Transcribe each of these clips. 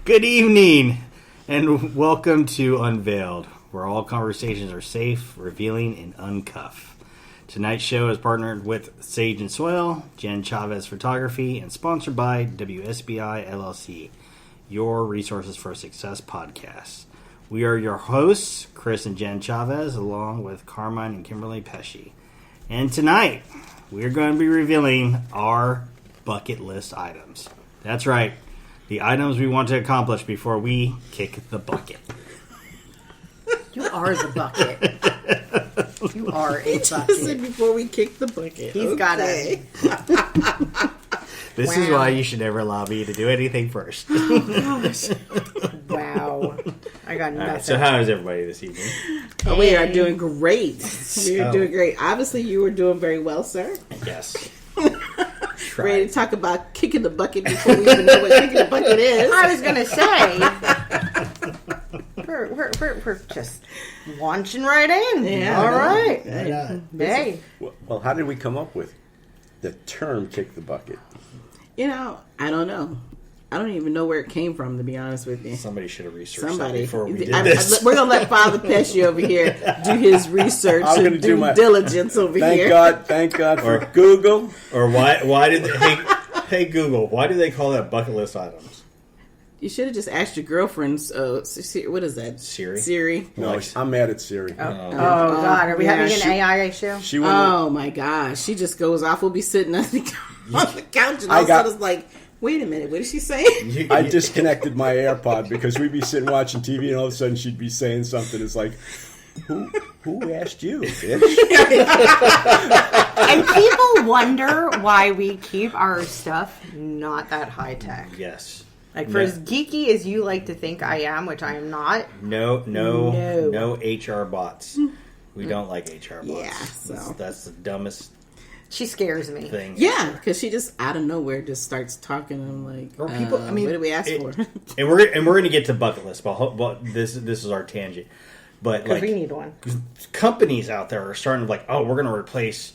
Good evening, and welcome to Unveiled, where all conversations are safe, revealing, and uncuffed. Tonight's show is partnered with Sage and Soil, Jenn Chavez Photography, and sponsored by WSBI LLC, your Resources for Success podcast. We are your hosts, Chris and Jenn Chavez, along with Carmine and Kimberly Pesce. And tonight, we're going to be revealing our bucket list items. That's right, the items we want to accomplish before we kick the bucket. You are the bucket. You are a bucket. Said before we kick the bucket. He's got a... This is why you should never allow me to do anything first. Wow. I got nothing. So how is everybody this evening? Oh, we are doing great. We're doing great. Obviously, you were doing very well, sir. Yes. Ready to talk about kicking the bucket before we even know what kicking the bucket is. I was going to say... We're just launching right in. Yeah, all right. Hey. Well, how did we come up with the term kick the bucket? You know, I don't know. I don't even know where it came from, to be honest with you. Somebody should have researched that before we did this. We're going to let Father Pesce over here do his research and due diligence over here. Thank God for Google. Or why did they, hey Google, why do they call that bucket list items? You should have just asked your girlfriend's, what is that? Siri? No, I'm mad at Siri. Oh God, are we having an AI show? Oh my gosh, she just goes off. We'll be sitting on the couch and all of a sudden it's like, wait a minute, what did she say? I disconnected my AirPod because we'd be sitting watching TV and all of a sudden she'd be saying something. It's like, who asked you, bitch? And people wonder why we keep our stuff not that high tech. Yes. Like, for as geeky as you like to think I am, which I am not. No HR bots. We don't like HR bots. Yeah, so. That's the dumbest She scares me. thing. Yeah, because she just out of nowhere just starts talking and I'm like, or people, I mean, what did we ask for? And we're going to get to bucket list, but this is our tangent. But like, we need one. Companies out there are starting to like, oh, we're going to replace,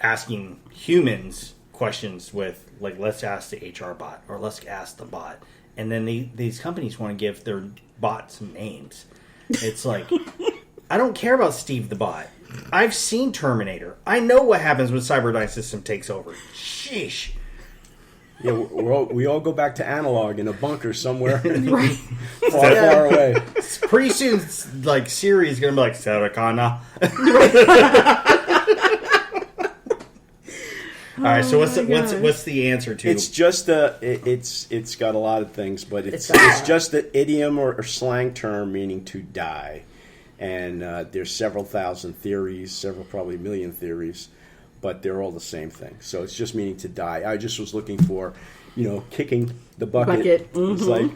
asking humans questions with, like, let's ask the HR bot or let's ask the bot. And then these companies want to give their bots names. It's like, I don't care about Steve the bot. I've seen Terminator. I know what happens when Cyberdyne system takes over. Sheesh. Yeah, we all go back to analog in a bunker somewhere far away. Pretty soon, like, Siri is going to be like, Saracana. All right, so what's the answer to? It's just it's got a lot of things, but it's just an idiom or slang term meaning to die, and there's several thousand theories, probably million theories, but they're all the same thing. So it's just meaning to die. I just was looking for, kicking the bucket. Mm-hmm. It's like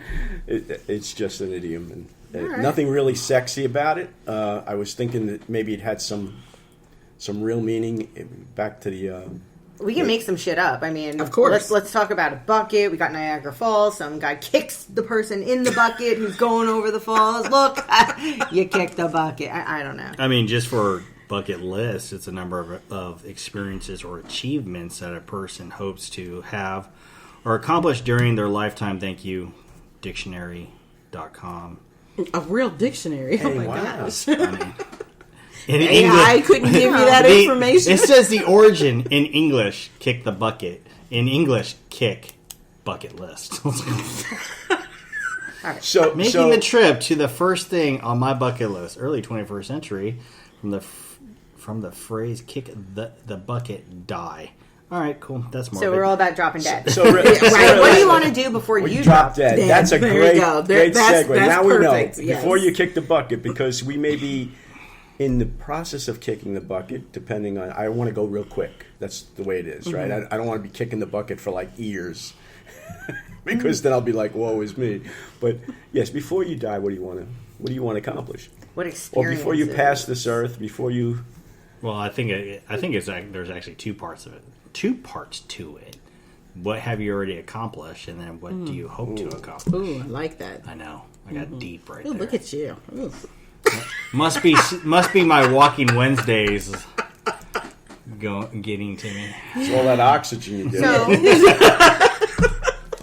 it's just an idiom, and nothing really sexy about it. I was thinking that maybe it had some real meaning. Back to the. We can make some shit up. I mean, of course. Let's talk about a bucket. We got Niagara Falls. Some guy kicks the person in the bucket who's going over the falls. Look, you kicked the bucket. I don't know. I mean, just for bucket list, it's a number of experiences or achievements that a person hopes to have or accomplish during their lifetime. Thank you, dictionary.com. A real dictionary. Oh my gosh. I mean, in AI English, couldn't give you that information. It says the origin in English, kick the bucket. In English, kick bucket list. So making the trip to the first thing on my bucket list, early 21st century, from the phrase "kick the bucket, die." All right, cool. That's morbid. So we're all about dropping dead. So right. What do you want to do before you drop dead? That's a great segue. That's now perfect. We know before you kick the bucket, because we may be in the process of kicking the bucket, depending on, I want to go real quick. That's the way it is, right? I don't want to be kicking the bucket for like years, because then I'll be like, woe is me. But yes, before you die, what do you want to accomplish? What experience? Or before you pass this earth, before you. Well, I think it's like, there's actually two parts to it. What have you already accomplished, and then what do you hope to accomplish? Ooh, I like that. I know. I got deep right Ooh, there. Look at you. Ooh. Must be my walking Wednesdays getting to me. It's all that oxygen you get. So,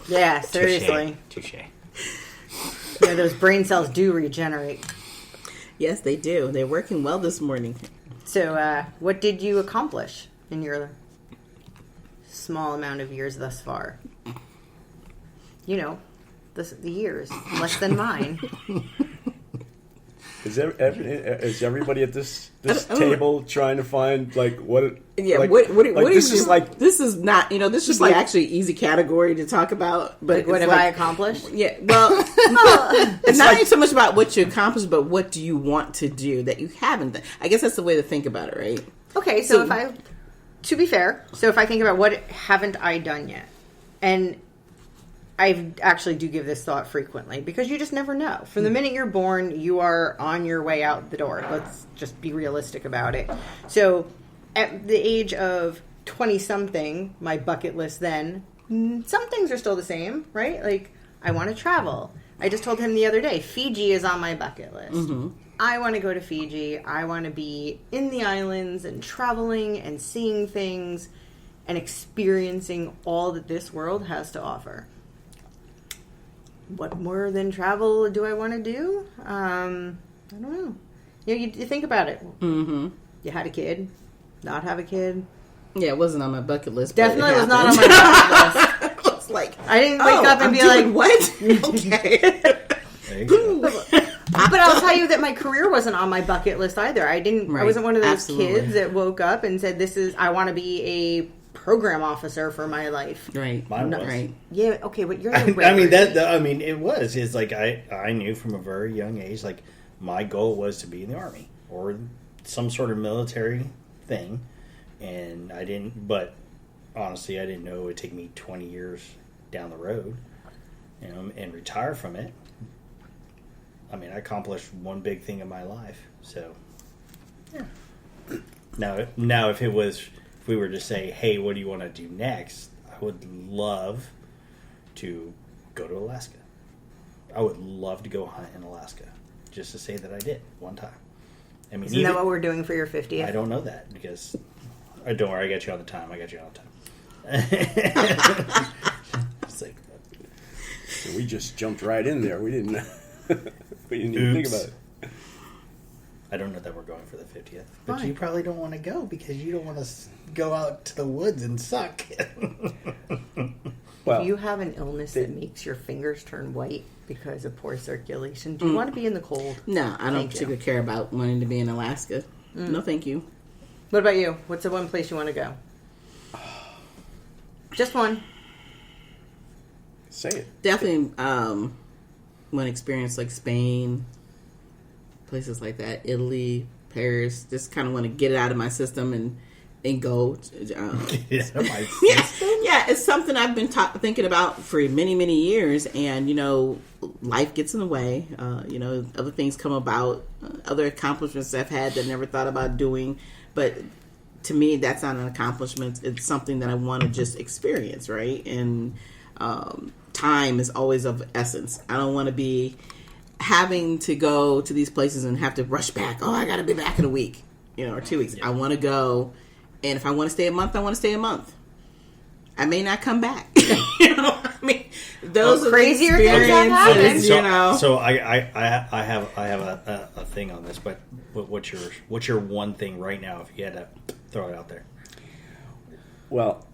yeah, seriously. Touche. Yeah, those brain cells do regenerate. Yes, they do. They're working well this morning. So, what did you accomplish in your small amount of years thus far? You know, the years, less than mine. Is everybody at this table trying to find like what? Yeah, like, what this is like? This is not. This should be actually actually easy category to talk about. But Like, what have I accomplished? Yeah, well, it's not even so much about what you accomplished, but what do you want to do that you haven't done. I guess that's the way to think about it, right? Okay, so to be fair, if I think about what haven't I done yet, and I actually do give this thought frequently because you just never know. From the minute you're born, you are on your way out the door. Let's just be realistic about it. So at the age of 20-something, my bucket list then, some things are still the same, right? Like, I want to travel. I just told him the other day, Fiji is on my bucket list. Mm-hmm. I want to go to Fiji. I want to be in the islands and traveling and seeing things and experiencing all that this world has to offer. What more than travel do I want to do? I don't know. You think about it. Mm-hmm. You had a kid, not have a kid. Yeah, it wasn't on my bucket list. Definitely was not on my bucket list. I was like, I didn't wake up and be like, what? Okay. But I'll tell you that my career wasn't on my bucket list either. I wasn't one of those kids that woke up and said, I want to be a program officer for my life. Right. Mine was. Right. Yeah, okay, but you're it was. It's like I knew from a very young age, like, my goal was to be in the Army or some sort of military thing. And I didn't, but honestly, I didn't know it would take me 20 years down the road, and retire from it. I mean, I accomplished one big thing in my life. So, yeah. Now, if we were to say, hey, what do you want to do next? I would love to go to Alaska. I would love to go hunt in Alaska, just to say that I did one time. I mean, isn't that what we're doing for your 50th? I don't know that because, don't worry, I got you all the time. It's like, we just jumped right in there. We didn't even think about it. I don't know that we're going for the 50th, but you probably don't want to go because you don't want to go out to the woods and suck. Well, if you have an illness that makes your fingers turn white because of poor circulation, do you want to be in the cold? No, I don't particularly care about wanting to be in Alaska. No, thank you. What about you? What's the one place you want to go? Just one. Say it. Definitely want to experience like Spain, places like that, Italy, Paris. Just kind of want to get it out of my system and go. Yeah, it's something I've been thinking about for many, many years. And, life gets in the way. Other things come about, other accomplishments I've had that I never thought about doing. But to me, that's not an accomplishment. It's something that I want to just experience, right? And time is always of essence. I don't want to be having to go to these places and have to rush back. Oh, I got to be back in a week, or 2 weeks. Yeah. I want to go, and if I want to stay a month, I want to stay a month. I may not come back. Those are crazier things that happen. So I have a thing on this, but what's your one thing right now if you had to throw it out there? Well,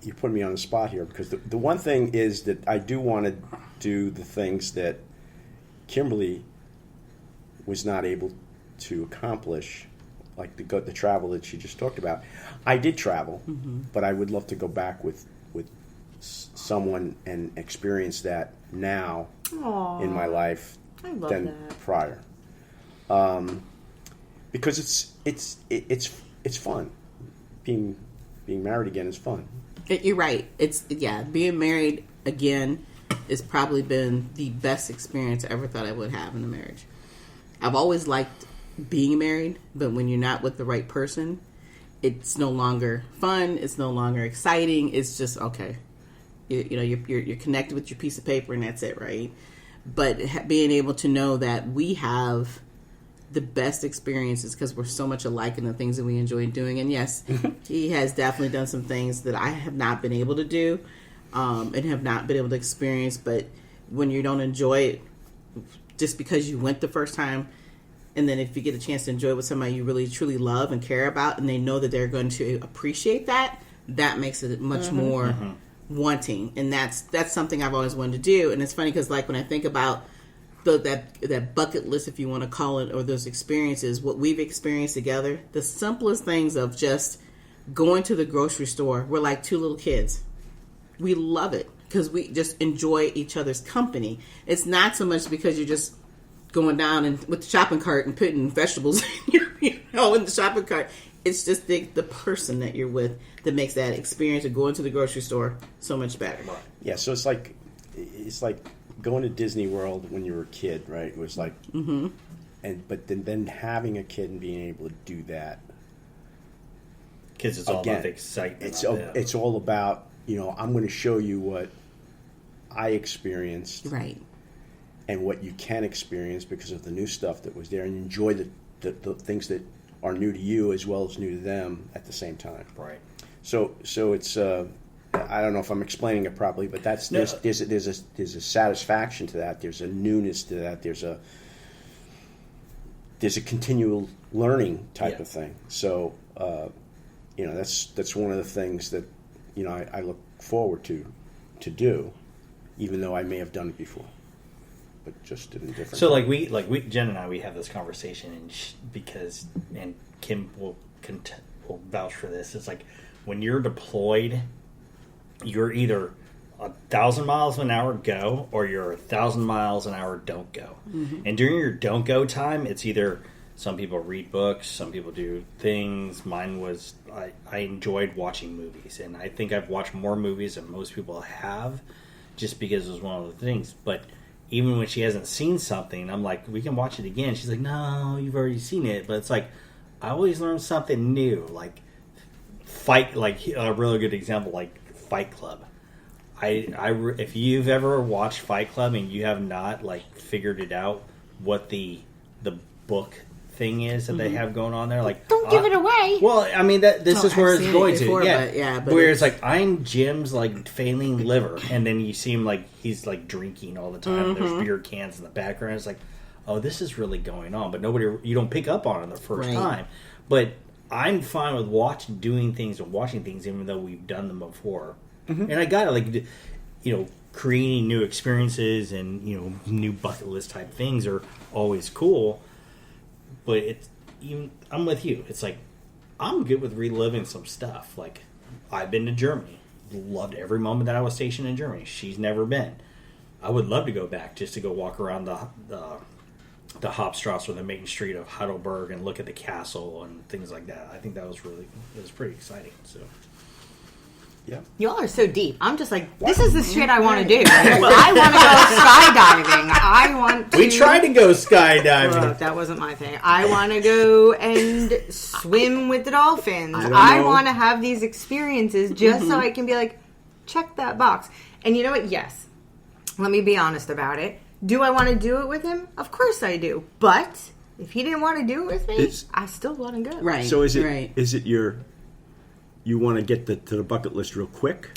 you put me on the spot here because the one thing is that I do want to do the things that Kimberly was not able to accomplish, like the travel that she just talked about. I did travel, but I would love to go back with someone and experience that now in my life than prior. Because it's fun. Being married again is fun. You're right. Being married again has probably been the best experience I ever thought I would have in a marriage. I've always liked being married, but when you're not with the right person, it's no longer fun. It's no longer exciting. It's just okay. You're connected with your piece of paper, and that's it, right? But being able to know that we have the best experiences because we're so much alike in the things that we enjoy doing. And yes, he has definitely done some things that I have not been able to do. and have not been able to experience. But when you don't enjoy it just because you went the first time, and then if you get a chance to enjoy it with somebody you really truly love and care about, and they know that they're going to appreciate that, that makes it much more wanting. And that's something I've always wanted to do. And it's funny because, like, when I think about that bucket list, if you want to call it, or those experiences, what we've experienced together, the simplest things of just going to the grocery store, we're like two little kids. We love it because we just enjoy each other's company. It's not so much because you're just going down and with the shopping cart and putting vegetables in the shopping cart. It's just the person that you're with that makes that experience of going to the grocery store so much better. Yeah, so it's like going to Disney World when you were a kid, right? It was like, but then having a kid and being able to do that. Kids, it's all about the excitement. It's all about, I'm going to show you what I experienced, right? And what you can experience because of the new stuff that was there, and enjoy the things that are new to you as well as new to them at the same time. Right. So it's I don't know if I'm explaining it properly, but there's a satisfaction to that. There's a newness to that. There's a continual learning type of thing. So that's one of the things that I look forward to do, even though I may have done it before, but just in a different. So we Jen and I, we have this conversation, and Kim will vouch for this. It's like when you're deployed, you're either 1,000 miles an hour go, or you're 1,000 miles an hour don't go. Mm-hmm. And during your don't go time, it's either some people read books, some people do things. Mine was I enjoyed watching movies, and I think I've watched more movies than most people have, just because it was one of the things. But even when she hasn't seen something, I'm like, we can watch it again. She's like, no, you've already seen it. But it's like, I always learn something new. Like a really good example, like Fight Club. If you've ever watched Fight Club and you have not figured it out what the book thing is that they have going on there, don't give it away. Well, I mean this is where it's going to. But where it's I'm Jim's failing liver, and then you see him he's drinking all the time. And there's beer cans in the background. It's oh, this is really going on, but you don't pick up on it the first time. But I'm fine with watching things, even though we've done them before. Mm-hmm. And I got it, creating new experiences and new bucket list type things are always cool. But I'm with you. It's I'm good with reliving some stuff. I've been to Germany, loved every moment that I was stationed in Germany. She's never been. I would love to go back just to go walk around the Hauptstrasse or the main street of Heidelberg and look at the castle and things like that. I think that was pretty exciting. So. Yeah. Y'all are so deep. I'm just this is the shit I want to do. I want to go skydiving. I want to... We tried to go skydiving. Look, that wasn't my thing. I want to go and swim with the dolphins. I want to have these experiences just so I can be check that box. And you know what? Yes. Let me be honest about it. Do I want to do it with him? Of course I do. But if he didn't want to do it with me, I still want to go. Right. So is it you want to get to the bucket list real quick?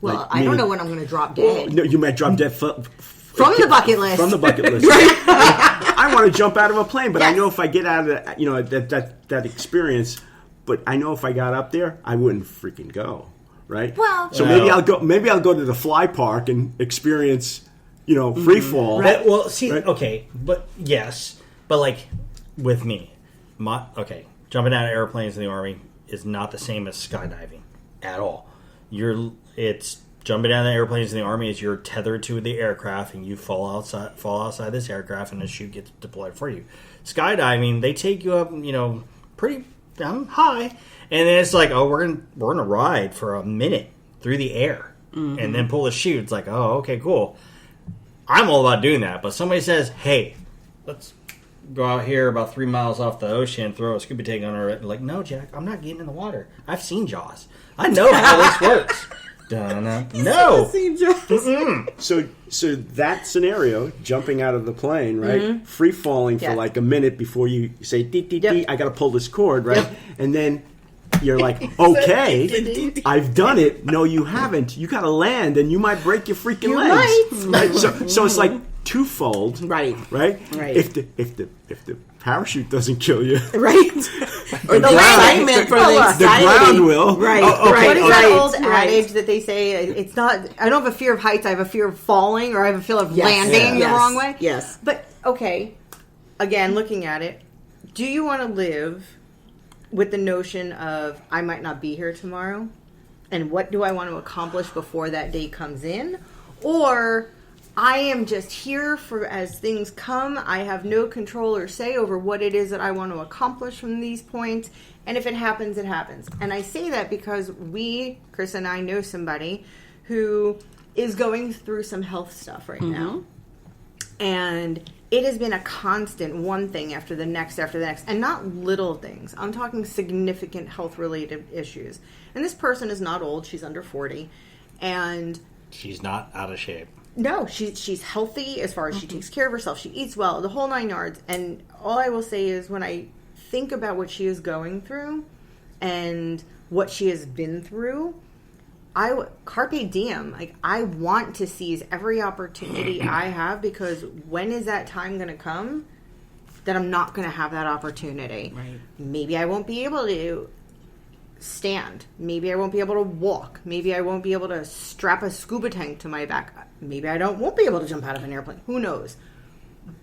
Well, I don't know when I'm going to drop dead. Well, no, you might drop dead from the bucket list. From the bucket list. I want to jump out of a plane, but I know if I get out of that experience, but I know if I got up there, I wouldn't freaking go, right? Well, so maybe I'll go to the fly park and experience, free fall. Right. Well, see, okay, but yes, but with me, jumping out of airplanes in the Army is not the same as skydiving at all. It's jumping out of the airplanes in the Army is you're tethered to the aircraft and you fall outside this aircraft and the chute gets deployed for you. Skydiving, they take you up, pretty high, and then it's we're gonna ride for a minute through the air and then pull the chute. It's okay, cool. I'm all about doing that, but somebody says, hey, let's go out here about 3 miles off the ocean, throw a scuba tank on her. No, Jack, I'm not getting in the water. I've seen Jaws. I know how this works. No. Seen Jaws. So that scenario, jumping out of the plane, right? Mm-hmm. Free falling for a minute before you say, dee, dee, dee, I got to pull this cord, right? Yep. And then you're like, okay, I've done it. No, you haven't. You got to land, and you might break your freaking legs. Right? So it's like twofold. Right. If the parachute doesn't kill you, right, or the excitement for the anxiety, the ground will. Right. What is that old adage that they say? It's not. I don't have a fear of heights. I have a fear of falling, or I have a fear of landing the wrong way. Yes. But okay, again, looking at it, do you want to live with the notion of I might not be here tomorrow, and what do I want to accomplish before that day comes in, or I am just here for as things come. I have no control or say over what it is that I want to accomplish from these points. And if it happens, it happens. And I say that because Chris and I know somebody who is going through some health stuff right now. And it has been a constant one thing after the next, and not little things. I'm talking significant health-related issues. And this person is not old. She's under 40. And she's not out of shape. No, she's healthy as far as she takes care of herself. She eats well, the whole 9 yards. And all I will say is when I think about what she is going through and what she has been through, carpe diem. Like, I want to seize every opportunity I have, because when is that time going to come that I'm not going to have that opportunity? Right. Maybe I won't be able to stand. Maybe I won't be able to walk. Maybe I won't be able to strap a scuba tank to my back. Maybe I won't be able to jump out of an airplane. Who knows?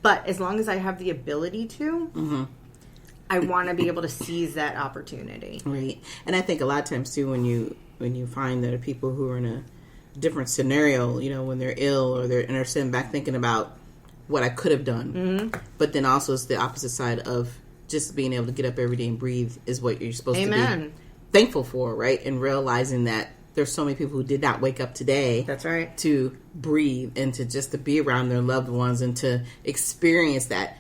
But as long as I have the ability to, I want to be able to seize that opportunity. Right. And I think a lot of times too, when you find that people who are in a different scenario, when they're ill or they're sitting back thinking about what I could have done, but then also it's the opposite side of just being able to get up every day and breathe is what you're supposed to be thankful for, right? And realizing that there's so many people who did not wake up today. That's right. To breathe and to be around their loved ones and to experience that,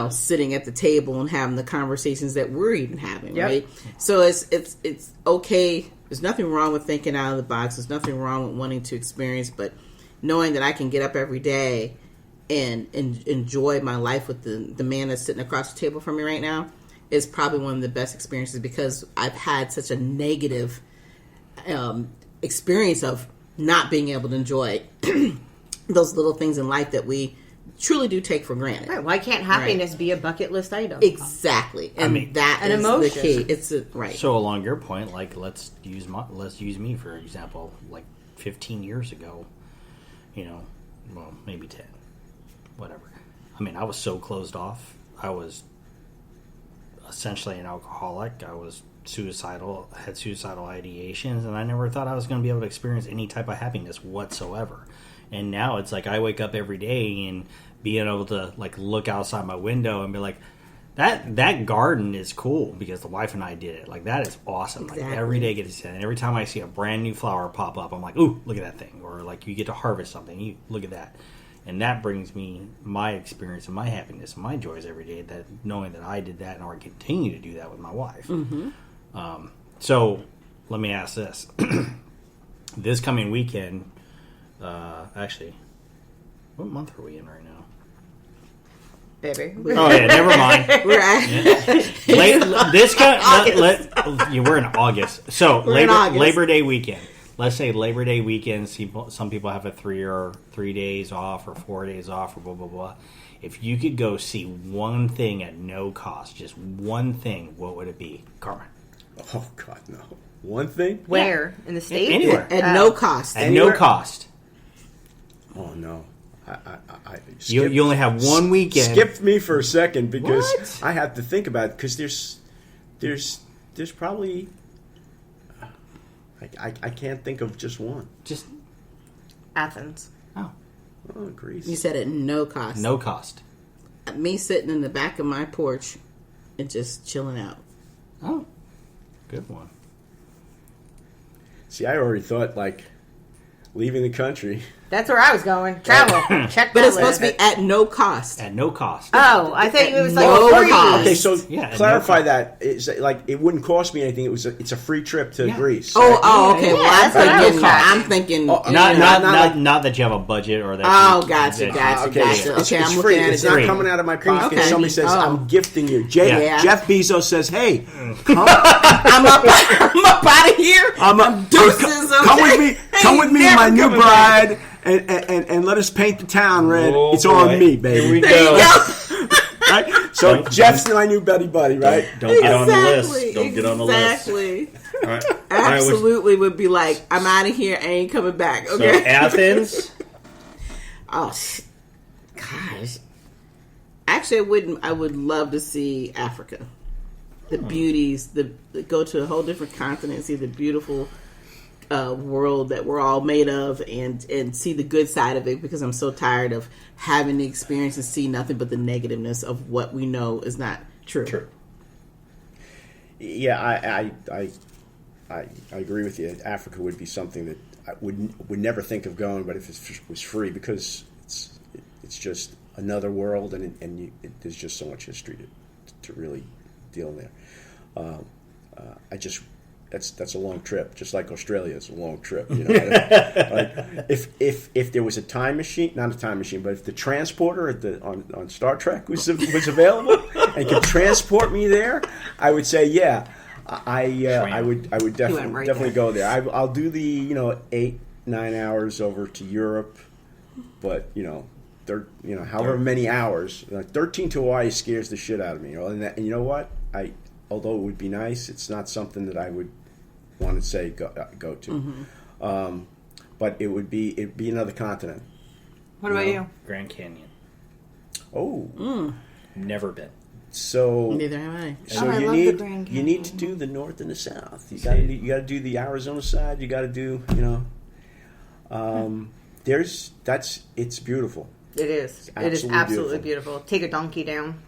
sitting at the table and having the conversations that we're even having, right? So it's okay. There's nothing wrong with thinking out of the box. There's nothing wrong with wanting to experience, but knowing that I can get up every day and enjoy my life with the man that's sitting across the table from me right now is probably one of the best experiences, because I've had such a negative experience of not being able to enjoy those little things in life that we truly do take for granted. Right. Why can't happiness be a bucket list item? Exactly. And that is the key. It's right. So along your point, like let's use me for example. Like 15 years ago, well, maybe 10, whatever. I mean, I was so closed off. I was essentially an alcoholic. I was suicidal, had suicidal ideations, and I never thought I was going to be able to experience any type of happiness whatsoever. And now it's like I wake up every day and being able to like look outside my window and be like, that garden is cool because the wife and I did it. Like, that is awesome. Exactly. Like, every day gets and every time I see a brand new flower pop up, I'm like, ooh, look at that thing. Or like you get to harvest something, you look at that. And that brings me my experience and my happiness and my joys every day, that knowing that I did that and I continue to do that with my wife. So let me ask this. This coming weekend, actually, what month are we in right now? Baby. Oh, yeah, never mind. We're at we're in August. So Labor Day weekend. Let's say Labor Day weekend, some people have a 3 days off or 4 days off or blah, blah, blah. If you could go see one thing at no cost, just one thing, what would it be? Carmine. Oh, God, no. One thing? Where? In the States? Anywhere. At no cost. At no cost. Oh, no. You only have one weekend. Skipped me for a second because I have to think about it, because there's probably... I can't think of just one. Just Athens. Oh, Greece. You said at no cost. No cost. Me sitting in the back of my porch and just chilling out. Oh, good one. See, I already thought, like, leaving the country. That's where I was going. Travel. Check But that it's supposed list. to be at no cost. At no cost. Oh, I thought it was like No free. cost. Okay, so Yeah, clarify no that. It's like it wouldn't cost me anything. It's a free trip to Greece. Oh, okay. Yeah, Well, that's what I was I'm catching. thinking. Oh, Not that you have a budget or that. Oh, you- gotcha, that- gotcha. Okay, Gotcha. it's Okay, I'm free. looking at It's it not free. coming out of my pocket. Okay. Somebody says, Oh. "I'm gifting you." Yeah. Jeff Bezos says, "Hey, come, I'm up out of here. Deuces, come with me. Come with me and my new Never coming back. bride, and let us paint the town red. Oh, it's all boy. on me, baby." Here we There you go. go. Right? So Jeff's my new buddy, right? Don't get on the list. Don't get on the list. Exactly. All right. Absolutely would be like, I'm out of here. I ain't coming back. So Okay. Athens. Oh, gosh. Actually, I would love to see Africa. The beauties, go to a whole different continent, see the beautiful world that we're all made of, and see the good side of it, because I'm so tired of having the experience and see nothing but the negativeness of what we know is not true. True. Yeah, I agree with you. Africa would be something that I would never think of going, but if it was free, because it's just another world, and there's just so much history to really deal in there. That's a long trip, just like Australia is a long trip. You know, like if there was a time machine, not a time machine, but if the transporter on Star Trek was available and could transport me there, I would say I would definitely go there. I'll do the 8-9 hours over to Europe, but however many hours, 13 to Hawaii scares the shit out of me. And you know what? Although it would be nice, it's not something that I would want to say go to. Mm-hmm. But it'd be another continent. What about you? Grand Canyon. Oh, Never been. so Neither have I. so I you love the need Grand you need to Canyon. do the north and the south. You got to do the Arizona side. You got to do it's beautiful. It is. It is absolutely absolutely beautiful. Take a donkey down.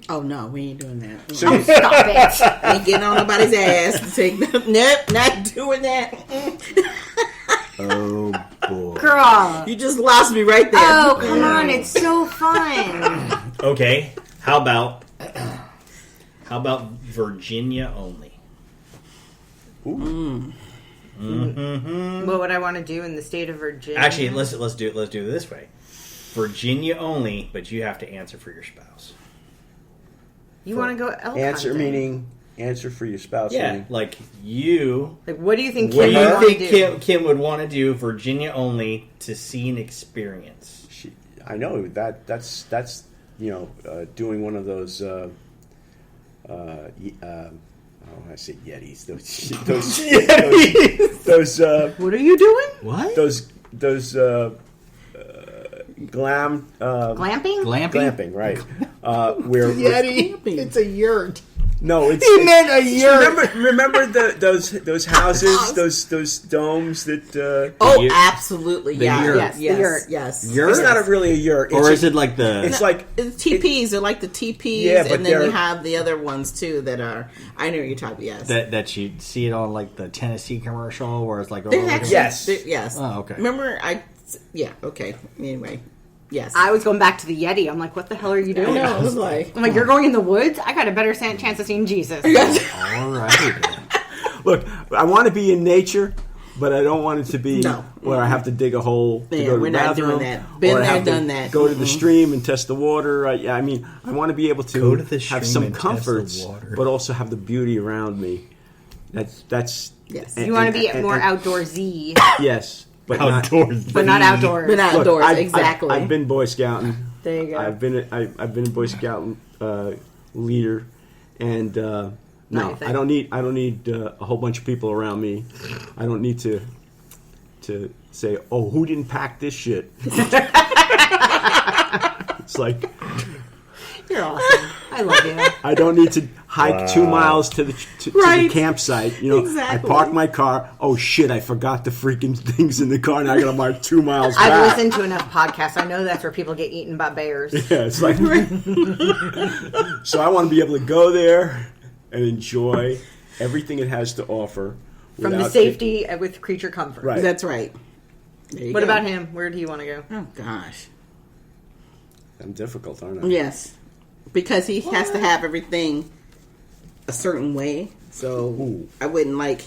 Oh no, we ain't doing that. So you, Stop it. Ain't getting on nobody's ass to take them. Nope, not doing that. Oh boy. Girl. You just lost me right there. Oh, come on. It's so fun. Okay. How about Virginia only? What would I want to do in the state of Virginia? Actually, let's do it this way. Virginia only, but you have to answer for your spouse. You want to go elk answer hunting. meaning answer for your spouse. Yeah, meaning, like you. Like, what do you think What Kim do would you want to think do? Kim would want to do Virginia only to see and experience? I know that's doing one of those. I say Yetis. Those What are you doing? What? those glamping, Glamping? right? Where Yeti. It's a yurt. no, it's He meant a yurt. remember those houses, those domes that. Oh, yurt. absolutely. Yeah. yurt. Yes, the yurt. Yes. Yurt? It's not really a yurt, Or is it like the? It's like It's TPs. They're like the TPs, Yeah, but and then you they're- have the other ones too that are. I know what you're talking about. Yes. that you see it on like the Tennessee commercial, where it's like They're actually, Yes. yes. Oh, okay. Remember, yeah. Okay. Anyway, yes. I was going back to the Yeti. I'm like, what the hell are you doing? I was like, I'm like, you're going in the woods? I got a better chance of seeing Jesus. All right. Look, I want to be in nature, but I don't want it to be No. where I have to dig a hole to Yeah, go to we're the not doing bathroom, that. Been or I there, have to done that. Go to the stream and test the water. I mean, I want to be able to Go to the have stream some and test the comforts, water. but also have the beauty around me. That's Yes. You want to be and- more and- outdoorsy, yes, but not Outdoors, but not outdoors. But not Look, outdoors. Exactly. I've been Boy Scouting. There you go. I've been a Boy Scout leader, and no, Not your I don't need a whole bunch of people around me. I don't need to say, oh, who didn't pack this shit? It's like You're awesome. I love you. I don't need to hike 2 miles to the Right. campsite. You know, Exactly. I park my car. Oh shit! I forgot the freaking things in the car, and I got to mark 2 miles back. I've listened to enough podcasts. I know that's where people get eaten by bears. Yeah, it's like. So I want to be able to go there and enjoy everything it has to offer From the without safety with creature comfort. Right. That's right. What about him? Where do you want to go? Oh gosh. I'm difficult, aren't I? Yes, because he has to have everything a certain way. So I wouldn't like.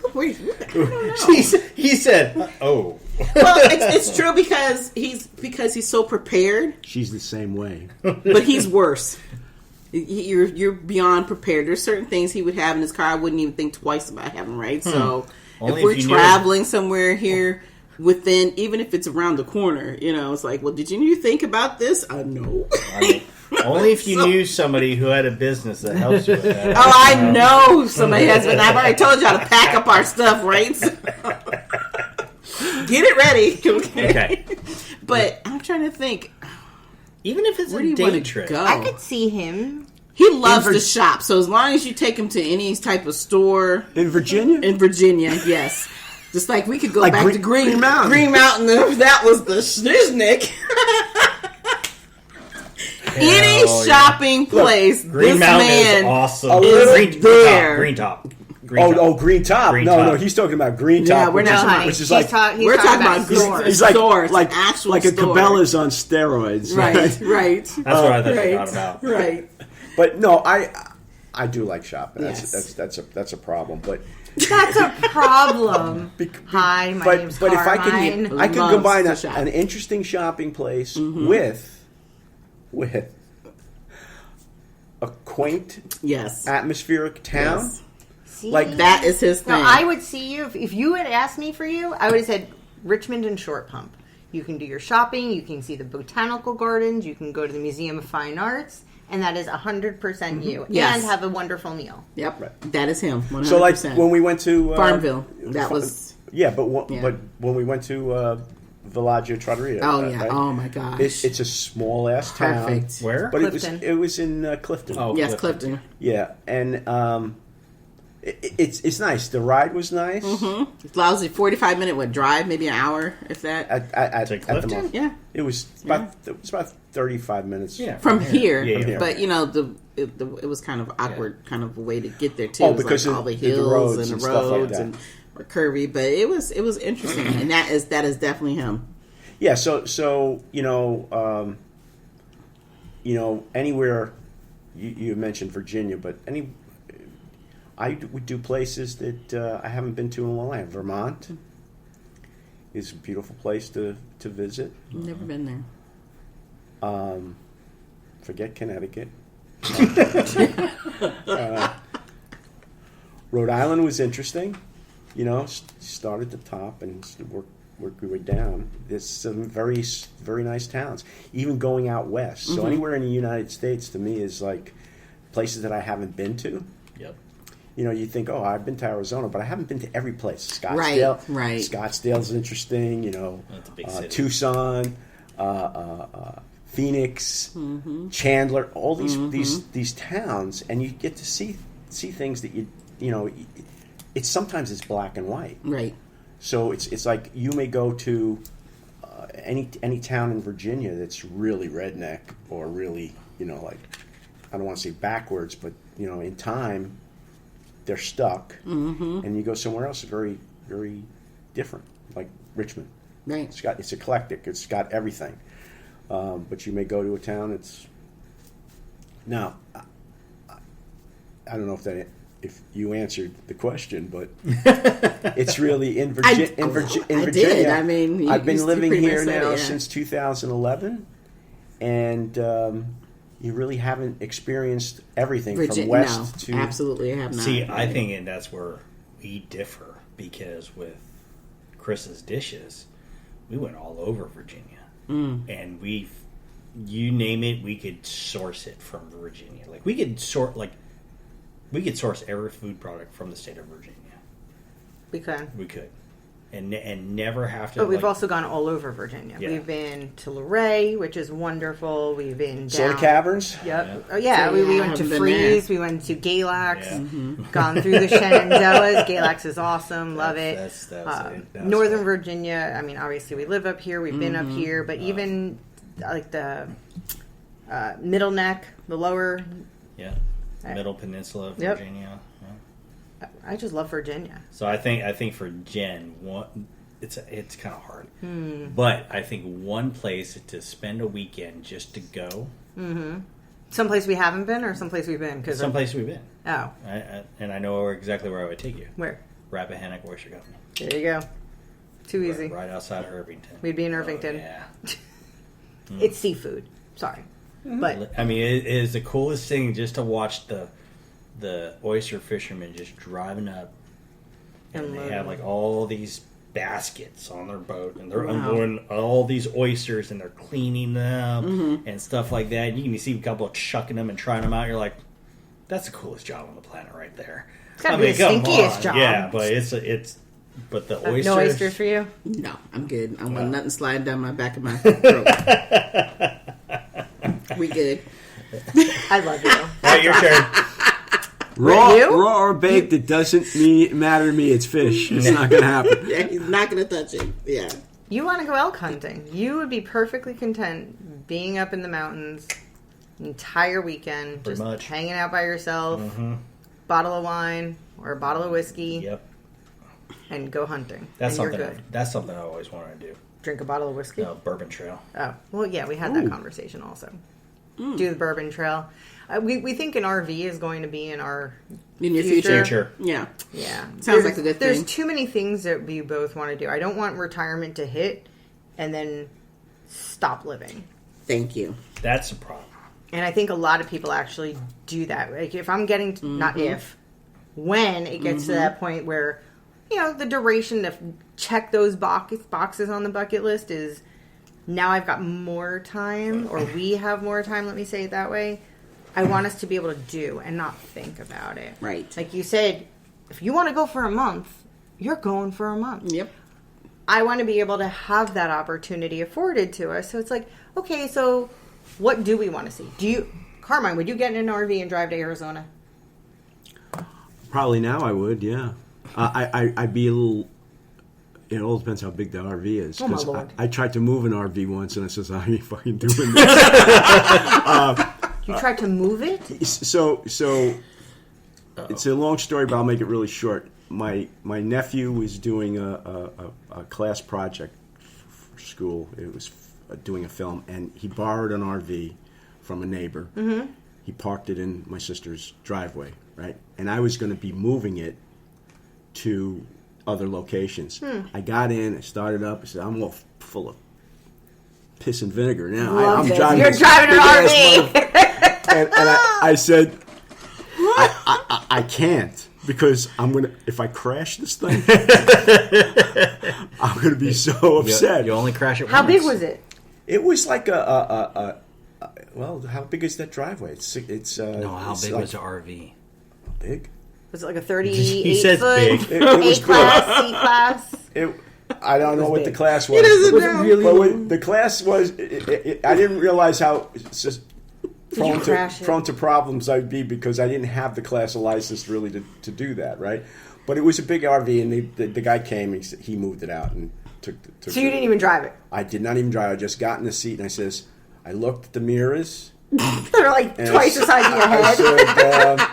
I don't know. He said, "Oh." Well, it's true because he's so prepared, She's the same way. but he's worse. You're beyond prepared. There's certain things he would have in his car I wouldn't even think twice about having. Right, so Only if we're if you traveling somewhere here. Within, even if it's around the corner, it's like, well, did you think about this? No. I mean, only if you knew somebody who had a business that helps you with that. Oh, I know somebody has been. I've already told y'all to pack up our stuff, right? So, get it ready. Okay. But I'm trying to think. Even if it's Where do a you day want to trip. go? I could see him. He loves to shop, so as long as you take him to any type of store In Virginia? in Virginia, yes. Just like we could go Like back to Green Mountain. Green Mountain, if that was the Schnizznick. Any shopping place, Green this Mountain man is awesome. is there. Green top. Green top. Green No, top. he's talking about green Yeah, top, we're not honey. which is He's like he's we're talking about stores. he's like stores, like actual like a store. Cabela's on steroids. Right. That's what I thought about. Right. But no, I do like shopping. Yes. That's a problem. But That's a problem. Hi, my name's but if Carmine. I can Loves combine to shop. an interesting shopping place with a quaint Yes. atmospheric town. Yes. See? Like that is his thing. No, I would see you if you had asked me for you. I would have said Richmond and Short Pump. You can do your shopping. You can see the botanical gardens. You can go to the Museum of Fine Arts, and that is 100% you. Yes. And have a wonderful meal. Yep. Right. That is him. 100%. So like when we went to Farmville, that was. yeah, but Yeah. but when we went to Villaggio Trattoria, Oh yeah. right? Oh my gosh. It's a small ass town. Perfect. Where? But Clifton. it was in Clifton. Oh, Yes, Clifton. Yeah, and it's nice. The ride was nice. It's lousy 45-minute drive, maybe an hour if that. At To the Clifton? moment. Yeah. It was about 35 minutes. Yeah. From here, Yeah, yeah. but it was kind of awkward, kind of a way to get there too. Oh, it was because like of all the the hills roads and and the stuff like roads that. and were curvy, but it was interesting, and that is definitely him. Yeah. So anywhere you mentioned Virginia, but I would do places that I haven't been to in a long time. Vermont is a beautiful place to visit. Never been there. Forget Connecticut. Rhode Island was interesting. Start at the top and work your way down. There's some very, very nice towns. Even going out west. So anywhere in the United States to me is like places that I haven't been to. Yep. You think, oh, I've been to Arizona, but I haven't been to every place. Scottsdale, Right. Scottsdale's interesting. That's a big city. Tucson, Phoenix, Chandler, all these towns, and you get to see things that it's sometimes it's black and white. Right. So it's like you may go to any town in Virginia that's really redneck or really like I don't want to say backwards, but in time they're stuck, and you go somewhere else very very different, like Richmond. Right. It's eclectic. It's got everything. But you may go to a town. Now, I don't know if you answered the question, but it's really in Virginia. I did. I mean, I've been living pretty much here said now it, yeah. since 2011, and you really haven't experienced everything from west to. Absolutely, I have not. See, I think and that's where we differ because with Chris's dishes, we went all over Virginia, and you name it, we could source it from Virginia. Like we could source every food product from the state of Virginia. We could. We could, and never have to. But we've also gone all over Virginia. Yeah. We've been to Luray, which is wonderful. We've been Soda down. Caverns? Yep. Oh, yeah. So, we yeah, I went to haven't been Freeze. We went to Galax. Yeah. Gone through the Shenandoahs. Galax is awesome. Love it. That's Northern cool. Virginia. I mean, obviously, we live up here. We've been up here. But even like the Middle Neck, the lower. Yeah, Middle Peninsula of Yep. Virginia. Yeah. I just love Virginia. So I think for Jenn, it's kind of hard. But I think one place to spend a weekend just to go. Someplace we haven't been, or someplace we've been? Someplace we've been. Oh. And I know exactly where I would take you. Where? Rappahannock Oyster Company. There you go. Too easy. Right outside of Irvington. We'd be in Irvington. Oh, yeah. It's seafood. Sorry. But I mean, it is the coolest thing just to watch the oyster fishermen just driving up, and they have like all these baskets on their boat, and they're unloading all these oysters, and they're cleaning them and stuff like that. And you can see a couple of chucking them and trying them out. You're like, that's the coolest job on the planet right there. It's gotta be the stinkiest job. Yeah, but it's but the oysters. No oysters for you? No, I'm good. I want nothing sliding down my back of my throat. We good. I love you. All right, your turn. Raw or baked, it doesn't matter to me. It's fish. It's not going to happen. Yeah, he's not going to touch it. Yeah. You want to go elk hunting. You would be perfectly content being up in the mountains an entire weekend, Pretty just much. hanging out by yourself, bottle of wine or a bottle of whiskey, Yep. and go hunting. That's and something. you're good. That's something I always wanted to do. Drink a bottle of whiskey? No, Bourbon Trail. Oh, well, yeah, we had that conversation also. Do the Bourbon Trail. We think an RV is going to be in our In your future. future. Yeah. Yeah. Sounds like a good There's thing. too many things that we both want to do. I don't want retirement to hit and then stop living. Thank you. That's a problem. And I think a lot of people actually do that. Like if I'm getting to, not if, when it gets to that point where, you know, the duration to check those boxes on the bucket list is now I've got more time, or we have more time, let me say it that way. I want us to be able to do and not think about it. Right. Like you said, if you want to go for a month, you're going for a month. Yep. I want to be able to have that opportunity afforded to us. So it's like, okay, so what do we want to see? Carmine, would you get in an RV and drive to Arizona? Probably now I would, yeah. I'd be a little... It all depends how big the RV is. Oh, my 'cause Lord. I tried to move an RV once, and I says, I ain't fucking doing this. You tried to move it? So it's a long story, but I'll make it really short. My nephew was doing a class project for school. It was doing a film, and he borrowed an RV from a neighbor. Mm-hmm. He parked it in my sister's driveway, right? And I was going to be moving it to other locations. I got in, I started up, I said, I'm all full of piss and vinegar now. I'm driving. You're driving an RV. And I said, I can't, because if I crash this thing, I'm gonna be so upset. You only crash it How once. big was it? It was like well, how big is that driveway? It's No, how big like, was the RV? big? Was it like a 38 He says foot big. It was A-class, C-class? I don't know what the class was. doesn't but know. Really? but what the class was, I didn't realize how you crash it? prone to problems I'd be, because I didn't have the class of license really to do that, right? But it was a big RV, and the guy came, and he moved it out and took So you didn't even drive it? I did not even drive. I just got in the seat, and I looked at the mirrors. They're like and twice the size of your I head. said,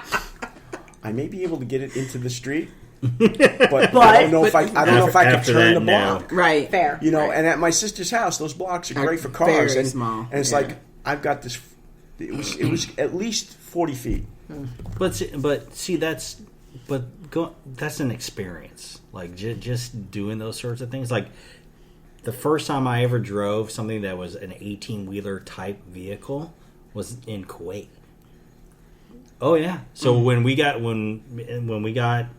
I may be able to get it into the street, but I don't know if I can After turn that, the no. block. Right. Fair. You know, Right. and at my sister's house, those blocks are Are great for cars, very and small, and it's yeah. like I've got this. It was at least 40 feet. But see, that's an experience. Like just doing those sorts of things. Like the first time I ever drove something that was an 18-wheeler type vehicle was in Kuwait. Oh yeah. So when we got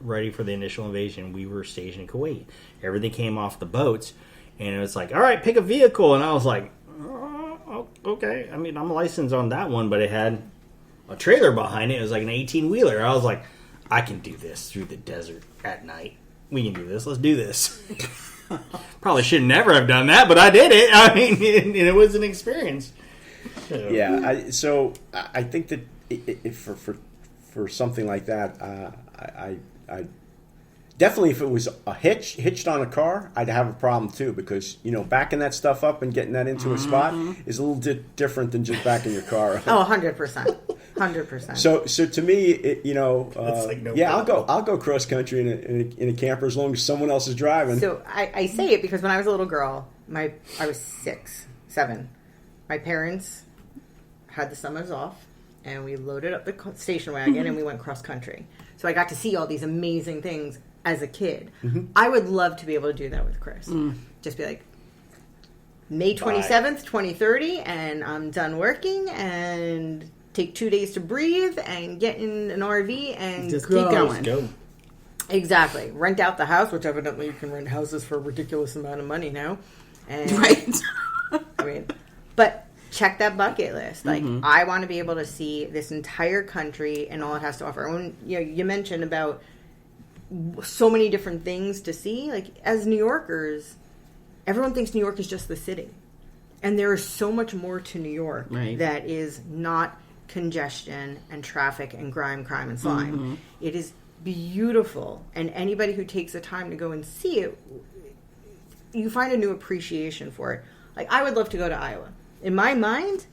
ready for the initial invasion, we were stationed in Kuwait. Everything came off the boats, and it was like, all right, pick a vehicle, and I was like, oh, okay. I mean, I'm licensed on that one, but it had a trailer behind it. It was like an 18-wheeler. I was like, I can do this through the desert at night. We can do this. Let's do this. Probably should never have done that, but I did it. I mean, and it was an experience. So. Yeah. I think that if for something like that, definitely if it was a hitched on a car, I'd have a problem too, because backing that stuff up and getting that into a spot is a little different than just backing your car up. Oh, 100%. 100%. So to me, like no problem. I'll go cross country in a camper as long as someone else is driving. So I say it because when I was a little girl, I was 6, 7. My parents had the summers off, and we loaded up the station wagon and we went cross country. So I got to see all these amazing things as a kid. I would love to be able to do that with Chris. Just be like, May 27th, 2030, and I'm done working, and take 2 days to breathe and get in an RV and just go. keep going. Go. Exactly. Rent out the house, which evidently you can rent houses for a ridiculous amount of money now. And, Right. I mean, but check that bucket list. Like, I want to be able to see this entire country and all it has to offer. When you mentioned about so many different things to see. Like, as New Yorkers, everyone thinks New York is just the city. And there is so much more to New York that is not congestion and traffic and crime and slime. It is beautiful. And anybody who takes the time to go and see it, you find a new appreciation for it. Like, I would love to go to Iowa. In my mind,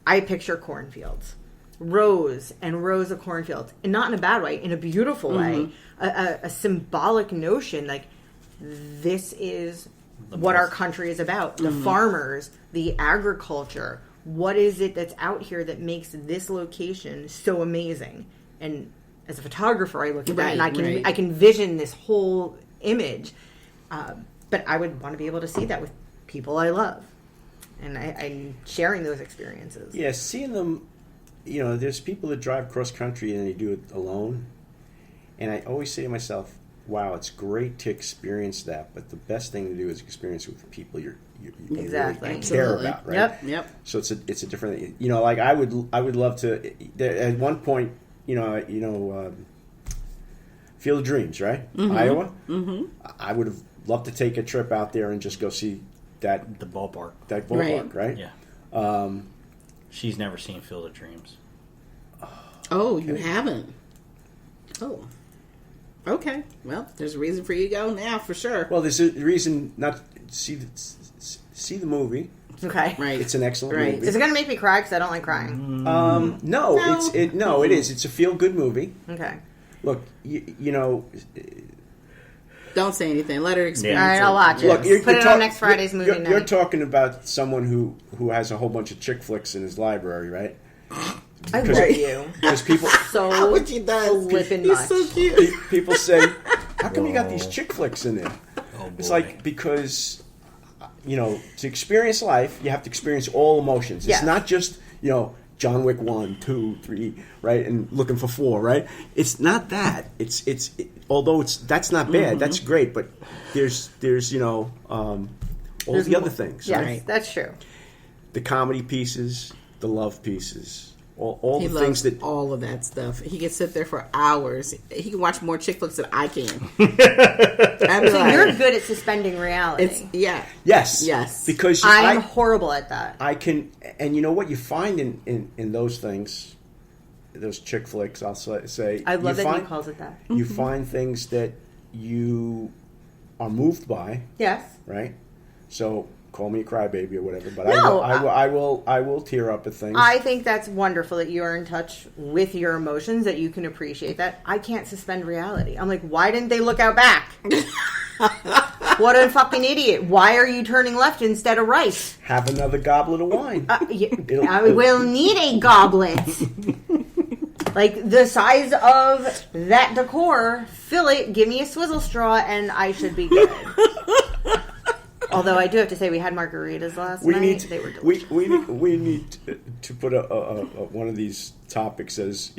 I picture cornfields. Rows and rows of cornfields. And not in a bad way, in a beautiful way. A symbolic notion, like, this is what our country is about. The farmers, the agriculture. What is it that's out here that makes this location so amazing? And as a photographer, I look at that and I can vision this whole image. But I would want to be able to see that with people I love. And I'm sharing those experiences. Yeah, seeing them, there's people that drive cross country and they do it alone. And I always say to myself, wow, it's great to experience that, but the best thing to do is experience it with people you Exactly. really care about, right? Yep. So it's a different thing. Like I would love to. At one point, Field of Dreams, right? Iowa. I would have loved to take a trip out there and just go see the ballpark. That ballpark, right? Yeah. She's never seen Field of Dreams. Oh, you haven't? Oh. Okay. Well, there's a reason for you to go now, for sure. Well, there's a reason not to see the movie. Okay. Right. It's an excellent Right. movie. Is it going to make me cry? Because I don't like crying. No, it is. It's a feel-good movie. Okay. Look, Don't say anything. Let her experience All right, I'll watch it. Look, Put it on next Friday's movie night. You're talking about someone who has a whole bunch of chick flicks in his library, right? I love you. Because people So what you does. flippin' He's much. so cute. people say, how come you got these chick flicks in there? It's like, because to experience life, you have to experience all emotions. Yes. It's not just John Wick 1, 2, 3, right, and looking for 4, right? It's not that. Although that's not bad. That's great, but there's all the other things. Yes, Right? that's true. The comedy pieces, the love pieces, all He the loves things that. all of that stuff. He can sit there for hours. He can watch more chick flicks than I can. So you're good at suspending reality. Yes. Because I'm horrible at that. I can, and you know what you find in those things, those chick flicks, I'll say. I love that find, he calls it that. You find things that you are moved by, Yes. right? So call me a crybaby or whatever, but No, I will tear up at things. I think that's wonderful that you are in touch with your emotions, that you can appreciate that. I can't suspend reality. I'm like, why didn't they look out back? What a fucking idiot. Why are you turning left instead of right? Have another goblet of wine. I will need a goblet. Like the size of that decor. Fill it, give me a swizzle straw, and I should be good. Although I do have to say, we had margaritas last night. They were delicious. We need to put a one of these topics as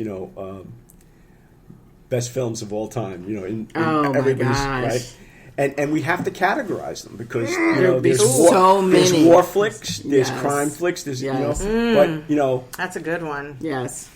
best films of all time. In everybody's right, and we have to categorize them because there's so many. There's war flicks, there's Yes. crime flicks, there's Yes. but That's a good one. Yes.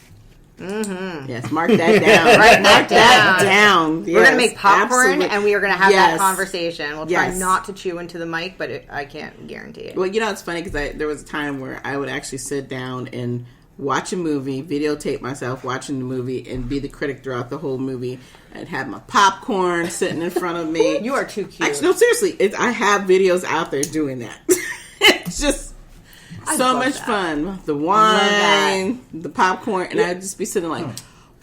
Mm-hmm. Yes, mark that down. Right, mark that down. We're going to Yes, make popcorn absolutely. and we are going to have that Yes. conversation. We'll try Yes. not to chew into the mic, but I can't guarantee it. Well, it's funny because there was a time where I would actually sit down and watch a movie, videotape myself watching the movie, and be the critic throughout the whole movie. I'd have my popcorn sitting in front of me. You are too cute. Actually, no, seriously, I have videos out there doing that. It's just so much fun. The wine, the popcorn, and I'd just be sitting like,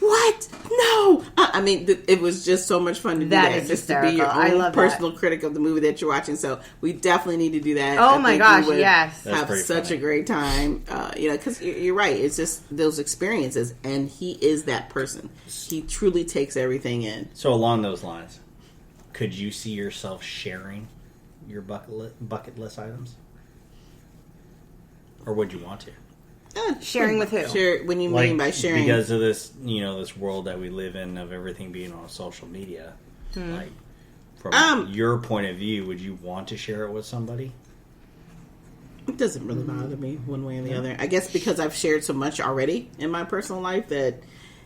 what? No! I mean, it was just so much fun to do that. Is just hysterical. To be your own personal critic of the movie that you're watching. So we definitely need to do that. Oh my gosh, yes. Have such a great time. Because you're right. It's just those experiences. And he is that person. He truly takes everything in. So along those lines, could you see yourself sharing your bucket list items? Or would you want to? Sharing with who? When you mean by sharing? Because of this, this world that we live in of everything being on social media. Like, from your point of view, would you want to share it with somebody? It doesn't really bother me one way or the other. I guess because I've shared so much already in my personal life that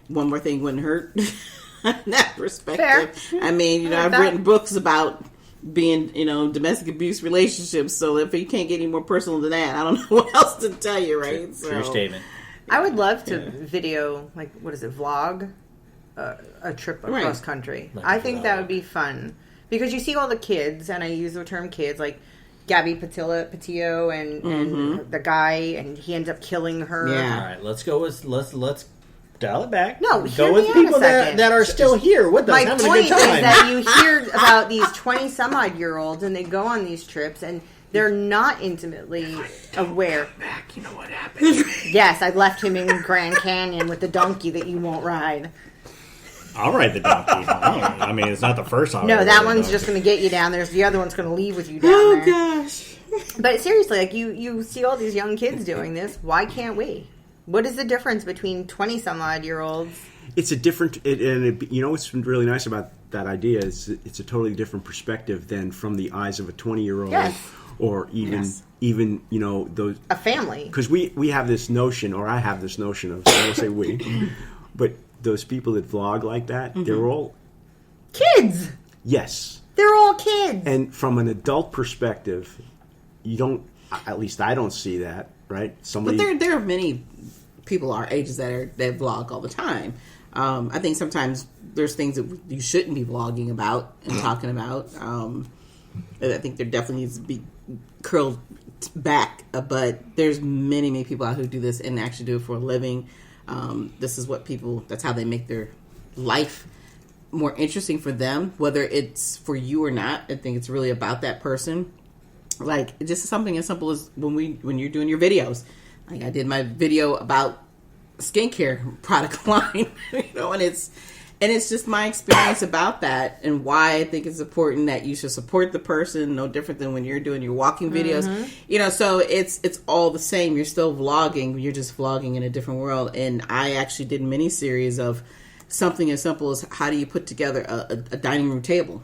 one more thing wouldn't hurt. In that perspective. Fair. I mean, I've written books about being, domestic abuse relationships. So if you can't get any more personal than that, I don't know what else to tell you, right? True statement. I would love to video, vlog a trip across country. I think that would be fun. Because you see all the kids, and I use the term kids, like Gabby Patillo and the guy, and he ends up killing her. Yeah. All right, let's go with, let's dial it back. No, go with people that are still here with us. My having point a good time. is that you hear about these 20-some-odd-year-olds, and they go on these trips, and they're not intimately aware. Back, you know what happened? Yes, I left him in Grand Canyon with the donkey that you won't ride. I'll ride the donkey. I mean, it's not the first time. No, that one's just going to get you down there. The other one's going to leave with you down there. Oh, gosh. But seriously, you see all these young kids doing this. Why can't we? What is the difference between 20-some-odd-year-olds? It's a different, what's really nice about that idea is it's a totally different perspective than from the eyes of a 20-year-old, or even those a family. Because we have this notion, or I have this notion of, I don't say we, but those people that vlog like that, they're all kids. Yes, they're all kids. And from an adult perspective, you don't. At least I don't see that. Right? But there are many people our ages that vlog all the time. I think sometimes there's things that you shouldn't be vlogging about and talking about. I think there definitely needs to be curled back, but there's many people out who do this and actually do it for a living. This is what that's how they make their life more interesting for them, whether it's for you or not. I think it's really about that person. Like, just something as simple as when you're doing your videos. Like, I did my video about skincare product line, and it's just my experience about that and why I think it's important that you should support the person, no different than when you're doing your walking videos. So it's all the same. You're still vlogging, you're just vlogging in a different world. And I actually did a mini series of something as simple as how do you put together a dining room table.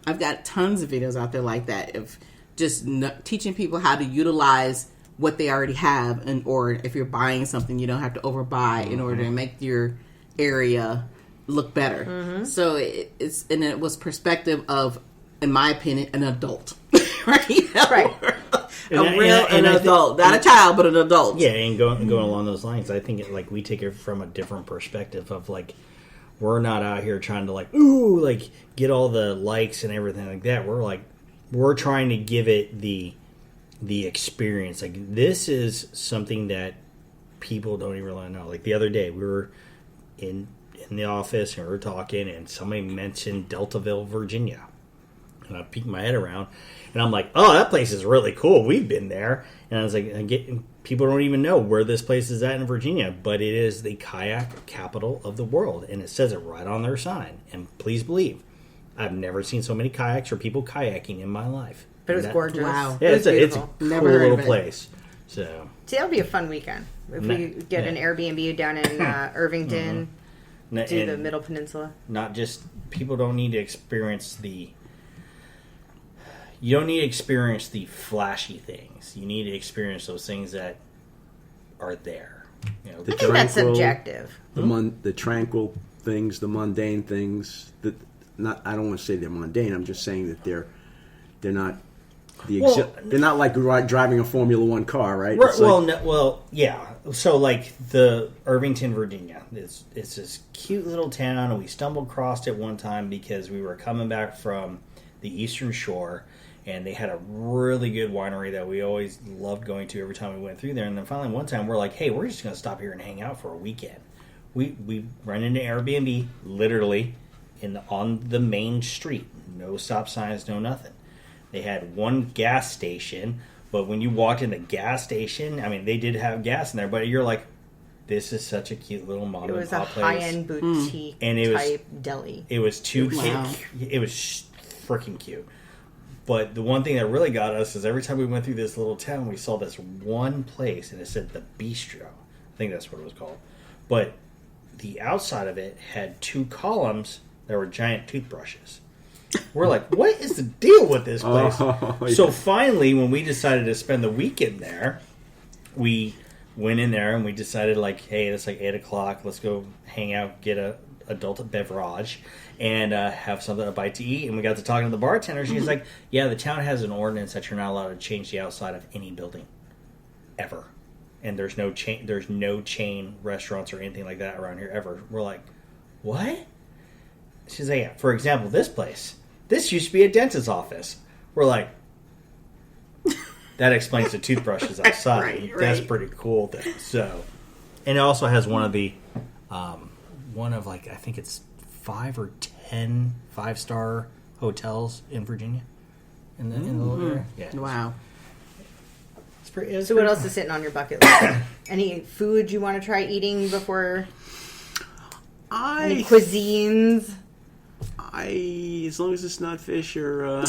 I've got tons of videos out there like that of just teaching people how to utilize what they already have, or if you're buying something, you don't have to overbuy in order to make your area look better. So it was perspective of, in my opinion, an adult, right? An adult, not a child, but an adult. Yeah, and going along those lines, I think we take it from a different perspective of we're not out here trying to get all the likes and everything like that. We're trying to give it the experience. This is something that people don't even really know. The other day, we were in the office and we were talking, and somebody mentioned Deltaville, Virginia, and I peeked my head around, and I'm like, "Oh, that place is really cool. We've been there." And I was like, people don't even know where this place is at in Virginia, but it is the kayak capital of the world, and it says it right on their sign. And please believe, I've never seen so many kayaks or people kayaking in my life. But it was gorgeous. Wow. Yeah, it's a cool little place. So, see, that would be a fun weekend. If we get an Airbnb down in Irvington, do the Middle Peninsula. Not just, people don't need to experience you don't need to experience the flashy things. You need to experience those things that are there. I think that's subjective. The tranquil things, the mundane things. I don't want to say they're mundane. I'm just saying that they're not they're not like driving a Formula One car, right? Right, It's like, yeah. So, like, the Irvington, Virginia, it's this cute little town, and we stumbled across it one time because we were coming back from the Eastern Shore, and they had a really good winery that we always loved going to every time we went through there. And then finally one time we're like, hey, we're just going to stop here and hang out for a weekend. We ran into Airbnb, literally, on the main street. No stop signs, no nothing. They had one gas station, but when you walked in the gas station, I mean, they did have gas in there, but you're like, this is such a cute little mom and pop place. It was a high-end boutique type deli. It was too cute. Wow. It was freaking cute. But the one thing that really got us is every time we went through this little town, we saw this one place, and it said the Bistro. I think that's what it was called. But the outside of it had 2 columns that were giant toothbrushes. We're like, what is the deal with this place? So finally, when we decided to spend the weekend there, we went in there and we decided, like, hey, it's like 8 o'clock. Let's go hang out, get a adult beverage, and have something to bite to eat. And we got to talking to the bartender. She's like, yeah, the town has an ordinance that you're not allowed to change the outside of any building ever. And there's no chain restaurants or anything like that around here ever. We're like, what? She's like, yeah, for example, this place. This used to be a dentist's office. We're like, that explains the toothbrushes outside. Right. That's pretty cool then. So, and it also has one of like, I think it's 5 or 10 5-star hotels in Virginia. In the little area. Yeah. Wow. So what else is sitting on your bucket list? Any food you want to try eating before? Any cuisines? As long as it's not fish or...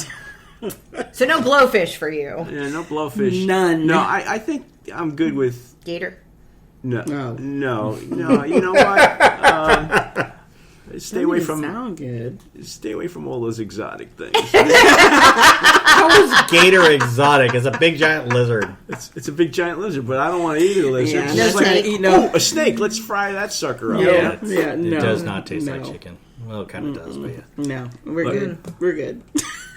So no blowfish for you? Yeah, no blowfish. None. No, I think I'm good with... Gator? No. Oh. No. You know what? Stay away from... Sound good. Stay away from all those exotic things. How is gator exotic? It's a big giant lizard. It's a big giant lizard, but I don't want to eat a lizard. Yeah, It's no just like, snake. No. a snake. Let's fry that sucker up. Yeah, It does not taste like chicken. Well, it kind of does, but yeah. No, we're good. We're good.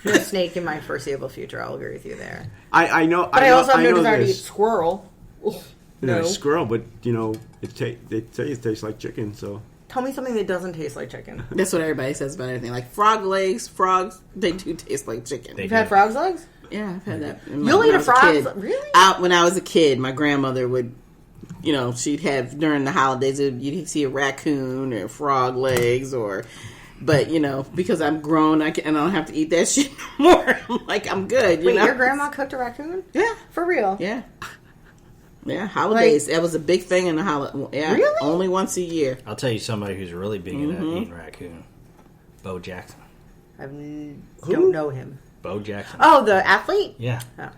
No snake in my foreseeable future. I'll agree with you there. I know. But I also have no know desire to eat this. squirrel. No, squirrel, but they tell you it tastes like chicken. So Tell me something that doesn't taste like chicken. That's what everybody says about everything. Like frog legs, frogs, they do taste like chicken. They You've had frog's legs? Yeah, I've had that. You'll eat a frog's leg? Really? When I was a kid, my grandmother would, she'd have during the holidays, you'd see a raccoon or frog legs but because I'm grown, I don't have to eat that shit more. I'm like, I'm good. Wait, your grandma cooked a raccoon? Yeah. For real? Yeah. Yeah, holidays. That was a big thing in the holiday. Yeah, really? Only once a year. I'll tell you somebody who's really big into eating raccoon. Bo Jackson. Don't know him. Bo Jackson. Oh, the athlete? Yeah. Oh.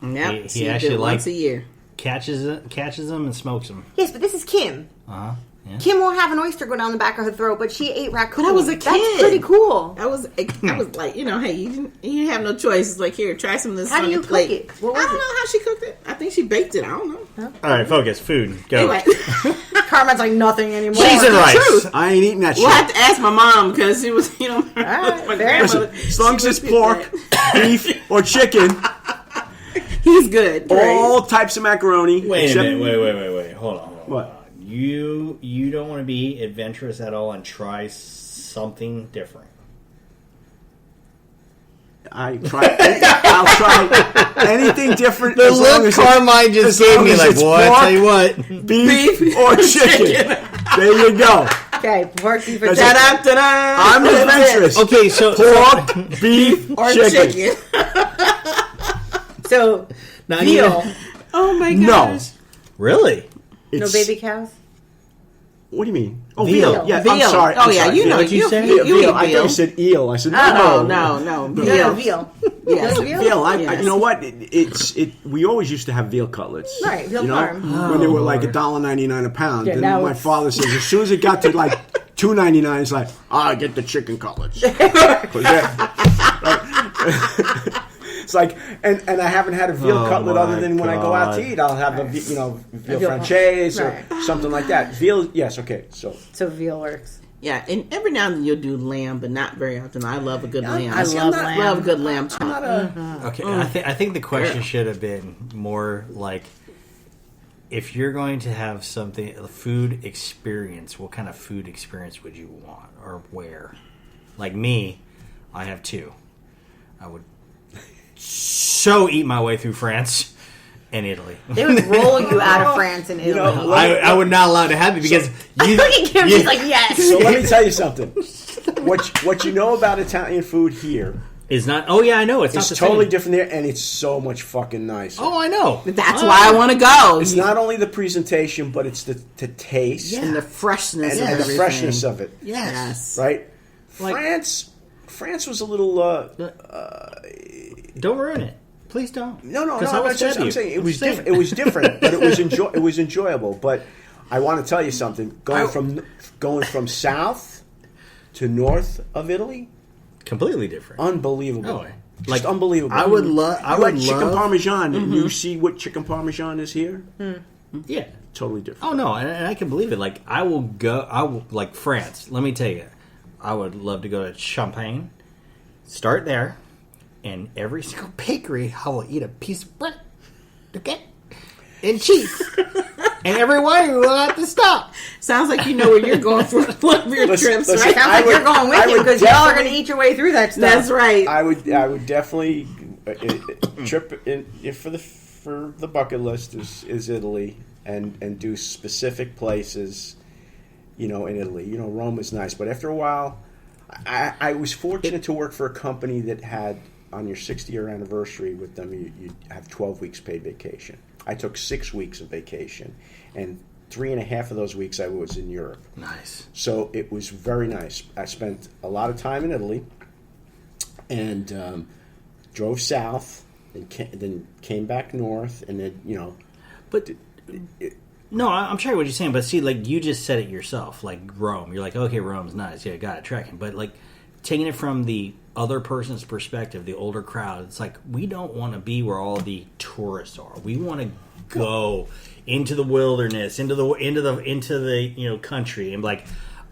Yep. He actually once a year. catches them and smokes them. Yes, but this is Kim. Uh-huh. Yeah. Kim won't have an oyster go down the back of her throat, but she ate raccoon. But I was a kid. That's pretty cool. I was like, hey, you didn't have no choice. It's like, here, try some of this How on do you the plate. cook it? What was I don't it? know how she cooked it. I think she baked it. I don't know. All right, focus. Food. Go. Anyway, Carmine's like nothing anymore. Cheese and rice. truth. I ain't eating that shit. we'll have to ask my mom because she was, my fair. grandmother. As long as she it's would pork, beef, or chicken, He's good. all types of macaroni. Wait a except- minute. Wait. Hold on. What? You don't want to be adventurous at all and try something different. I'll try anything different. The as long look as Carmine just gave me, like, it's boy, I tell you what. beef or chicken. There you go. Okay, pork, beef, or That's chicken. it. Da-da-da-da. I'm adventurous. Okay, so Pork, beef, Or chicken. chicken. So, Not veal. even- Oh my No. gosh. Really? No It's- baby cows? What do you mean? Oh, Veal. veal. Yeah, Veal. I'm sorry. Oh, I'm yeah, sorry. you know. What'd you say? You Veal. eat I thought veal. you said eel. I said No. No, Veal. veal. Yes. Veal? Veal. Yes. You know what? We always used to have veal cutlets. Right, veal you know, parm. when they were like $1.99 a pound. Yeah, and now my it's- father says as soon as it got to like $2.99, it's like, I get the chicken cutlets. 'Cause it's like, and I haven't had a veal Oh cutlet other my than when I go out to God. eat. I'll have a veal veal franchise or right. something like that. Veal, yes, okay. So So veal works. Yeah, and every now and then you'll do lamb, but not very often. I love a good lamb. I love lamb. Love good lamb chop. Okay, I think the question should have been more like, if you're going to have something, a food experience, what kind of food experience would you want, or where? Like me, I have two. I would so eat my way through France and Italy. They would roll you out of France and Italy. I would not allow to have it because Look at Kim, she's like, yes. So let me tell you something. What you know about Italian food here is not. Oh yeah, I know it's not the totally same. different there, and it's so much fucking nicer. Oh, I know. That's why I want to go. It's not only the presentation, but it's the taste And the freshness and of the everything. freshness of it. Yes. Right? Like- France was a little. Don't ruin it. Please don't. No. I'm I'm saying it was different. It was different, but it was enjoyable. But I want to tell you something. Going from south to north of Italy, Completely different. unbelievable. Oh, Just like, unbelievable. I would love. I You would like chicken love. parmesan, and you see what chicken parmesan is here. Yeah. Totally different. Oh no, and I can believe it. Like I will go. I will like France. Let me tell you, I would love to go to Champagne. Start there, and every single bakery, I will eat a piece of bread, okay, and cheese, and every winery will have to stop. Sounds like you know where you're going for one of your trips, listen, right? Sounds like you're going with him because y'all are going to definitely- eat your way through that stuff. That's right. I would definitely trip in for the bucket list is Italy and do specific places, in Italy. Rome is nice, but after a while, I was fortunate to work for a company that had, on your 60-year anniversary with them, you have 12 weeks paid vacation. I took 6 weeks of vacation, and 3.5 of those weeks I was in Europe. Nice. So it was very nice. I spent a lot of time in Italy, and drove south, and then came back north, and then But no, I'm sure what you're saying. But see, like you just said it yourself, like Rome. You're like, okay, Rome's nice. Yeah, got it, tracking. But like taking it from the other person's perspective, the older crowd, it's like we don't want to be where all the tourists are. We want to go into the wilderness, into the country, and like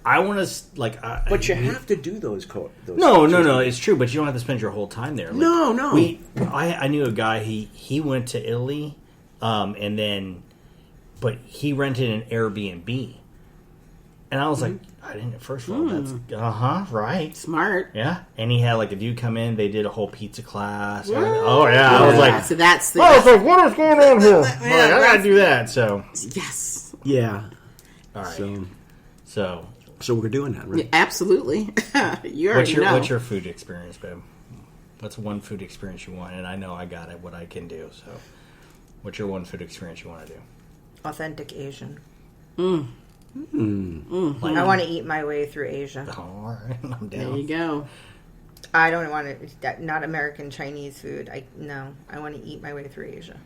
I want to like. But you have to do those. No. It's true, but you don't have to spend your whole time there. Like, No. I knew a guy. He went to Italy, and then, but he rented an Airbnb, and I was like, I didn't. First of all, that's right. Smart. Yeah, and he had like a dude come in. They did a whole pizza class. Oh yeah, I was like, So that's the I was like, what is going on here? Like, I gotta do that. So yes. Yeah. all right. So So we're doing that, right? Yeah, absolutely. You already know. what's your food experience, babe? What's one food experience you want? And I know I got it. What I can do. So, what's your one food experience you want to do? Authentic Asian. Like, I want to eat my way through Asia. oh, all right, I'm There down. you go. I don't want to, not American Chinese food. I want to eat my way through Asia.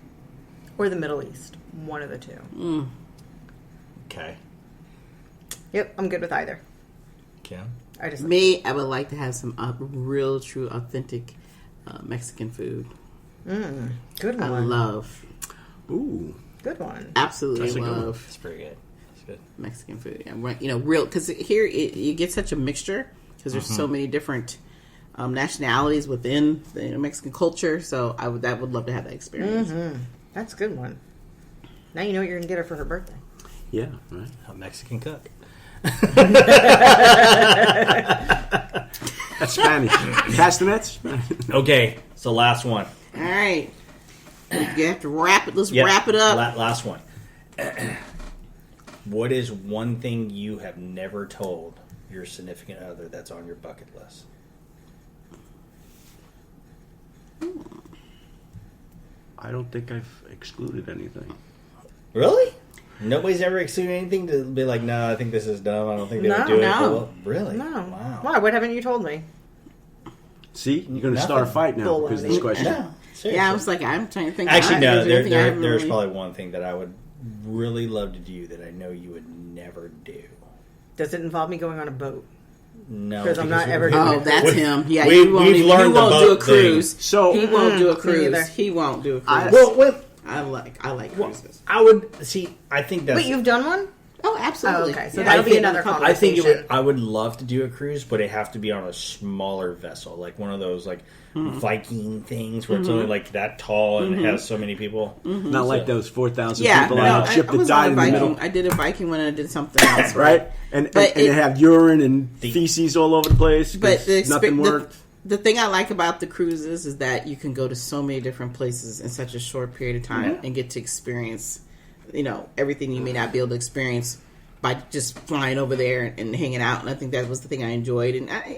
Or the Middle East. One of the two. Okay. Yep, I'm good with either. Kim? I just Me, I would like to have some real, true, authentic Mexican food. good I one. love, Ooh. Good one. absolutely That's a good one. love That's pretty good. That's good. Mexican food. And, real, because here you get such a mixture because there's so many different nationalities within the Mexican culture. So I would love to have that experience. That's a good one. Now you know what you're going to get her for her birthday. Yeah, right. A Mexican cook. That's Spanish. Castanets? Okay, so last one. All right, you have to wrap it. Let's Yep. wrap it up. Last one. What is one thing you have never told your significant other that's on your bucket list? I don't think I've excluded anything. Really? Nobody's ever excluded anything to be like, no, I think this is dumb. I don't think they would No, do it. no. Well, really? No. Wow. Why? What haven't you told me? See, you're going to Nothing. start a fight now Bull because of on this me. question. No, seriously. Yeah, I was like, I'm trying to think. Actually, no. There's anything I haven't There's really- probably one thing that I would really love to do that I know you would never do. Does it involve me going on a boat? No, 'Cause I'm not ever Oh, that's We- him. Yeah, we- he won't, we've even, learned he won't the do a boat thing. cruise. So He won't do a me cruise. neither. He won't do a cruise. I- Well, I like cruises. I would see. I think that's Wait, you've done one? Oh, absolutely. Oh, okay. So Yeah. that'll I be think- another I conversation. think I would love to do a cruise, but it have to be on a smaller vessel, like one of those like Viking things where it's only like that tall and has so many people. Not like those 4,000 Yeah, people no, on a I ship that was died on in a the Viking. middle. I did a Viking when I did something else, Right? And But they have urine and feces all over the place. But 'cause nothing worked. The thing I like about the cruises is that you can go to so many different places in such a short period of time and get to experience, everything you may not be able to experience by just flying over there and hanging out. And I think that was the thing I enjoyed.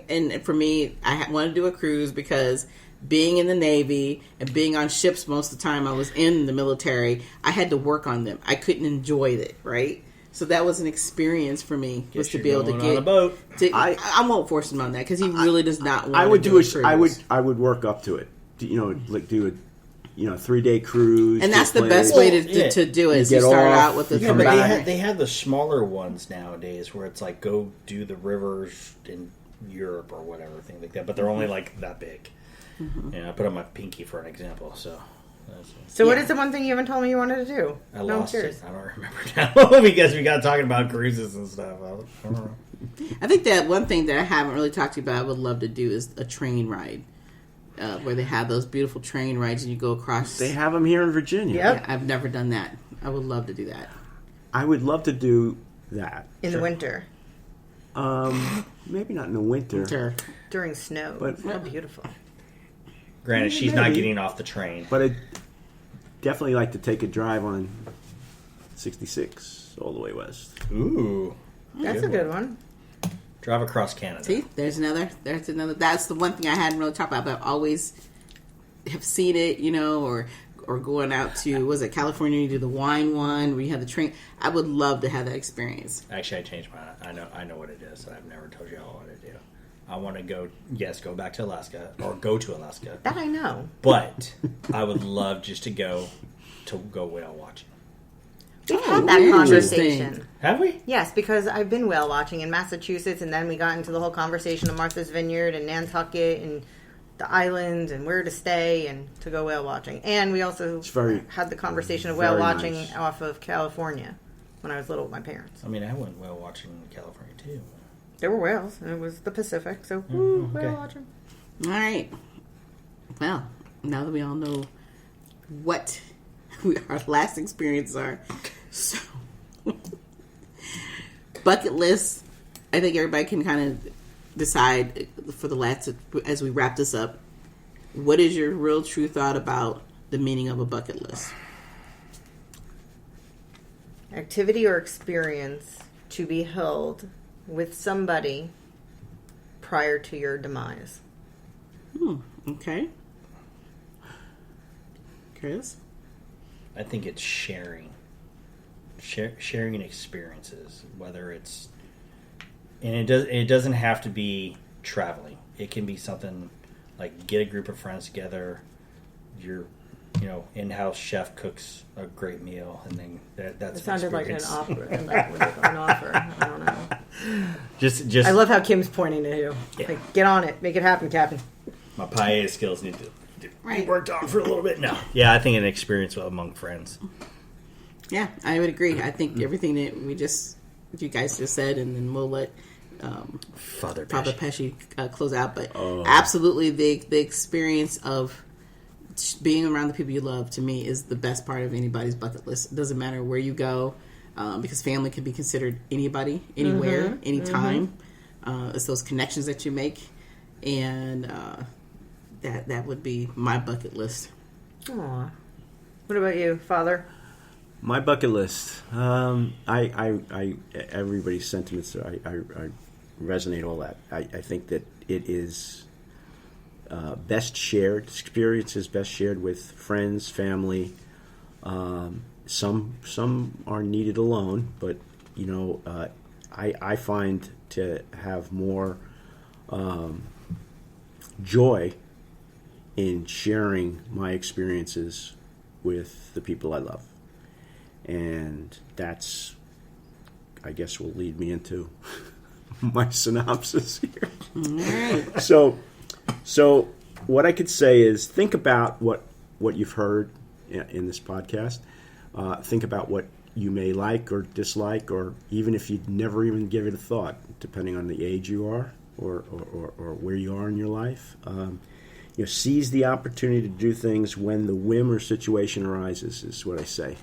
And for me, I wanted to do a cruise because being in the Navy and being on ships most of the time I was in the military, I had to work on them. I couldn't enjoy it, right? So that was an experience for me, was Guess to you're be able to going get on a boat. I won't force him on that because he really does not want. I would to do a it. I cruise. would work up to it. Like do a 3-day cruise. And that's to the a best place. way to do it. Is You you get start off, out with the you Yeah, come but back. they have the smaller ones nowadays where it's like go do the rivers in Europe or whatever, thing like that. But they're only like that big. I put on my pinky for an example. So What Yeah. is the one thing you haven't told me you wanted to do? I No, I'm lost it. curious. I don't remember now because we got talking about cruises and stuff. I don't know. I think that one thing that I haven't really talked to you about, I would love to do is a train ride, where they have those beautiful train rides and you go across. They have them here in Virginia. Yep. Yeah, I've never done that. I would love to do that. I would love to do that. In the winter. Maybe not in the winter. Sure. During snow. But- How beautiful. Granted, she's not Maybe. getting off the train. But I'd definitely like to take a drive on 66 all the way west. Ooh, That's a good one. drive across Canada. See, there's another. That's the one thing I hadn't really talked about, but I always have seen it, or going out to, was it California? You do the wine one where you have the train. I would love to have that experience. Actually, I changed my. I know what it is. I've never told you all what to do. I want to go. Yes, go back to Alaska or go to Alaska. That I know. But I would love just to go whale watching. We've Oh, had that interesting. conversation. Have we? Yes, because I've been whale watching in Massachusetts, and then we got into the whole conversation of Martha's Vineyard and Nantucket and the islands and where to stay and to go whale watching. And we also very- had the conversation of whale very watching nice. off of California when I was little with my parents. I mean, I went whale watching in California too. There were whales, and it was the Pacific, so okay. whale watching. All right. Well, now that we all know what our last experiences are, so bucket list. I think everybody can kind of decide for the last, as we wrap this up. What is your real true thought about the meaning of a bucket list? Activity or experience to be held with somebody prior to your demise. Okay. Chris? I think it's sharing experiences, whether it's, and it doesn't have to be traveling. It can be something like get a group of friends together. Your in-house chef cooks a great meal, and then that's It sounded like an experience. offer. Like an offer. I don't know. Just I love how Kim's pointing to you. Yeah. Like, get on it. Make it happen, Captain. my paella skills need to be Right. worked on for a little bit. No, yeah, I think an experience among friends. Yeah, I would agree. I think everything that you guys just said, and then we'll let Father Papa Pesce. Pesce close out. But absolutely, the experience of being around the people you love, to me, is the best part of anybody's bucket list. It doesn't matter where you go, because family can be considered anybody, anywhere, anytime. It's those connections that you make, and that would be my bucket list. Aw. What about you, Father? My bucket list. I everybody's sentiments. I resonate all that. I think that it is best shared. Experiences best shared with friends, family. Some are needed alone, but I find to have more joy in sharing my experiences with the people I love. And that's, I guess, will lead me into my synopsis here. All right. So what I could say is think about what you've heard in this podcast. Think about what you may like or dislike, or even if you'd never even give it a thought, depending on the age you are or where you are in your life. Seize the opportunity to do things when the whim or situation arises, is what I say.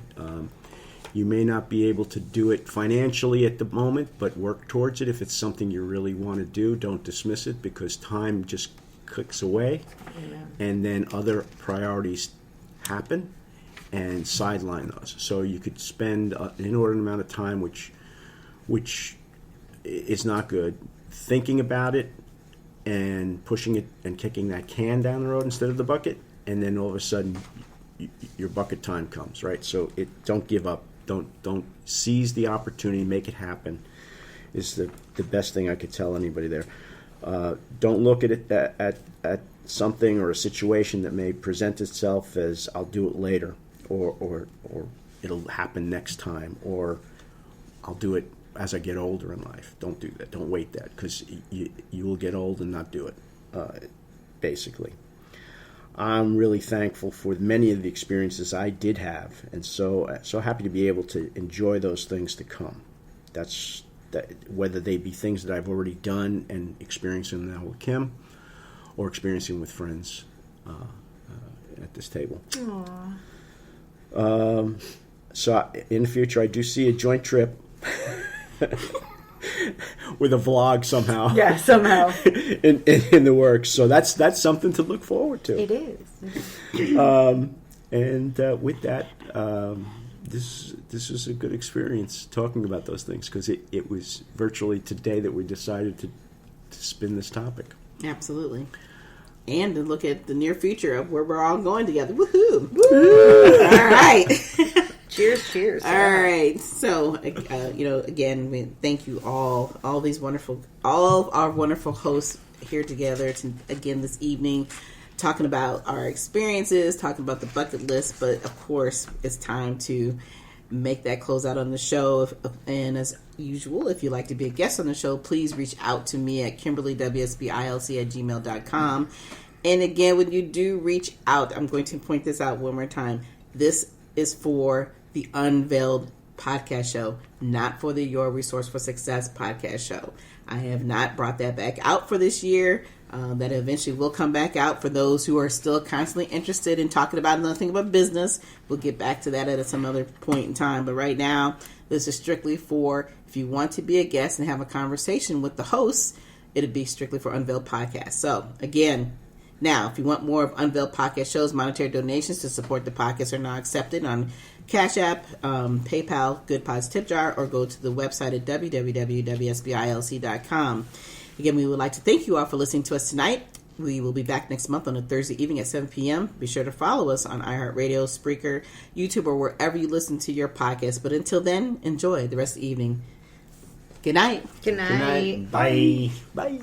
You may not be able to do it financially at the moment, but work towards it. If it's something you really want to do, don't dismiss it, because time just clicks away. Amen. And then other priorities happen and sideline those. So you could spend an inordinate amount of time, which is not good, thinking about it and pushing it and kicking that can down the road instead of the bucket, and then all of a sudden your bucket time comes, right? So don't give up. Don't seize the opportunity, make it happen, is the best thing I could tell anybody there. Don't look at it at something or a situation that may present itself as I'll do it later, or it'll happen next time, or I'll do it as I get older in life. Don't do that. Don't wait that, because you will get old and not do it, basically. I'm really thankful for many of the experiences I did have, and so happy to be able to enjoy those things to come. That's whether they be things that I've already done and experiencing now with Kim, or experiencing with friends at this table. So in the future, I do see a joint trip with a vlog somehow. Yeah, somehow in the works. So that's something to look forward to. It is. And with that, this was a good experience talking about those things, because it was virtually today that we decided to spin this topic. Absolutely. And to look at the near future of where we're all going together. Woohoo! Woo! All right. Cheers. All right. So, again, we thank you all our wonderful hosts here together again this evening, talking about our experiences, talking about the bucket list. But of course, it's time to make that close out on the show. And as usual, if you'd like to be a guest on the show, please reach out to me at kimberlywsbillc@gmail.com. And again, when you do reach out, I'm going to point this out one more time. This is for the Unveiled podcast show, not for the Your Resource for Success podcast show. I have not brought that back out for this year. That eventually will come back out for those who are still constantly interested in talking about another thing about business. We'll get back to that at some other point in time. But right now, this is strictly for if you want to be a guest and have a conversation with the hosts, it'd be strictly for Unveiled Podcast. So again, now, if you want more of Unveiled Podcast shows, monetary donations to support the podcast are now accepted on Cash App, PayPal, Good Pods Tip Jar, or go to the website at www.sbilc.com. Again, we would like to thank you all for listening to us tonight. We will be back next month on a Thursday evening at 7 p.m. Be sure to follow us on iHeartRadio, Spreaker, YouTube, or wherever you listen to your podcast. But until then, enjoy the rest of the evening. Good night. Good night. Bye. Bye.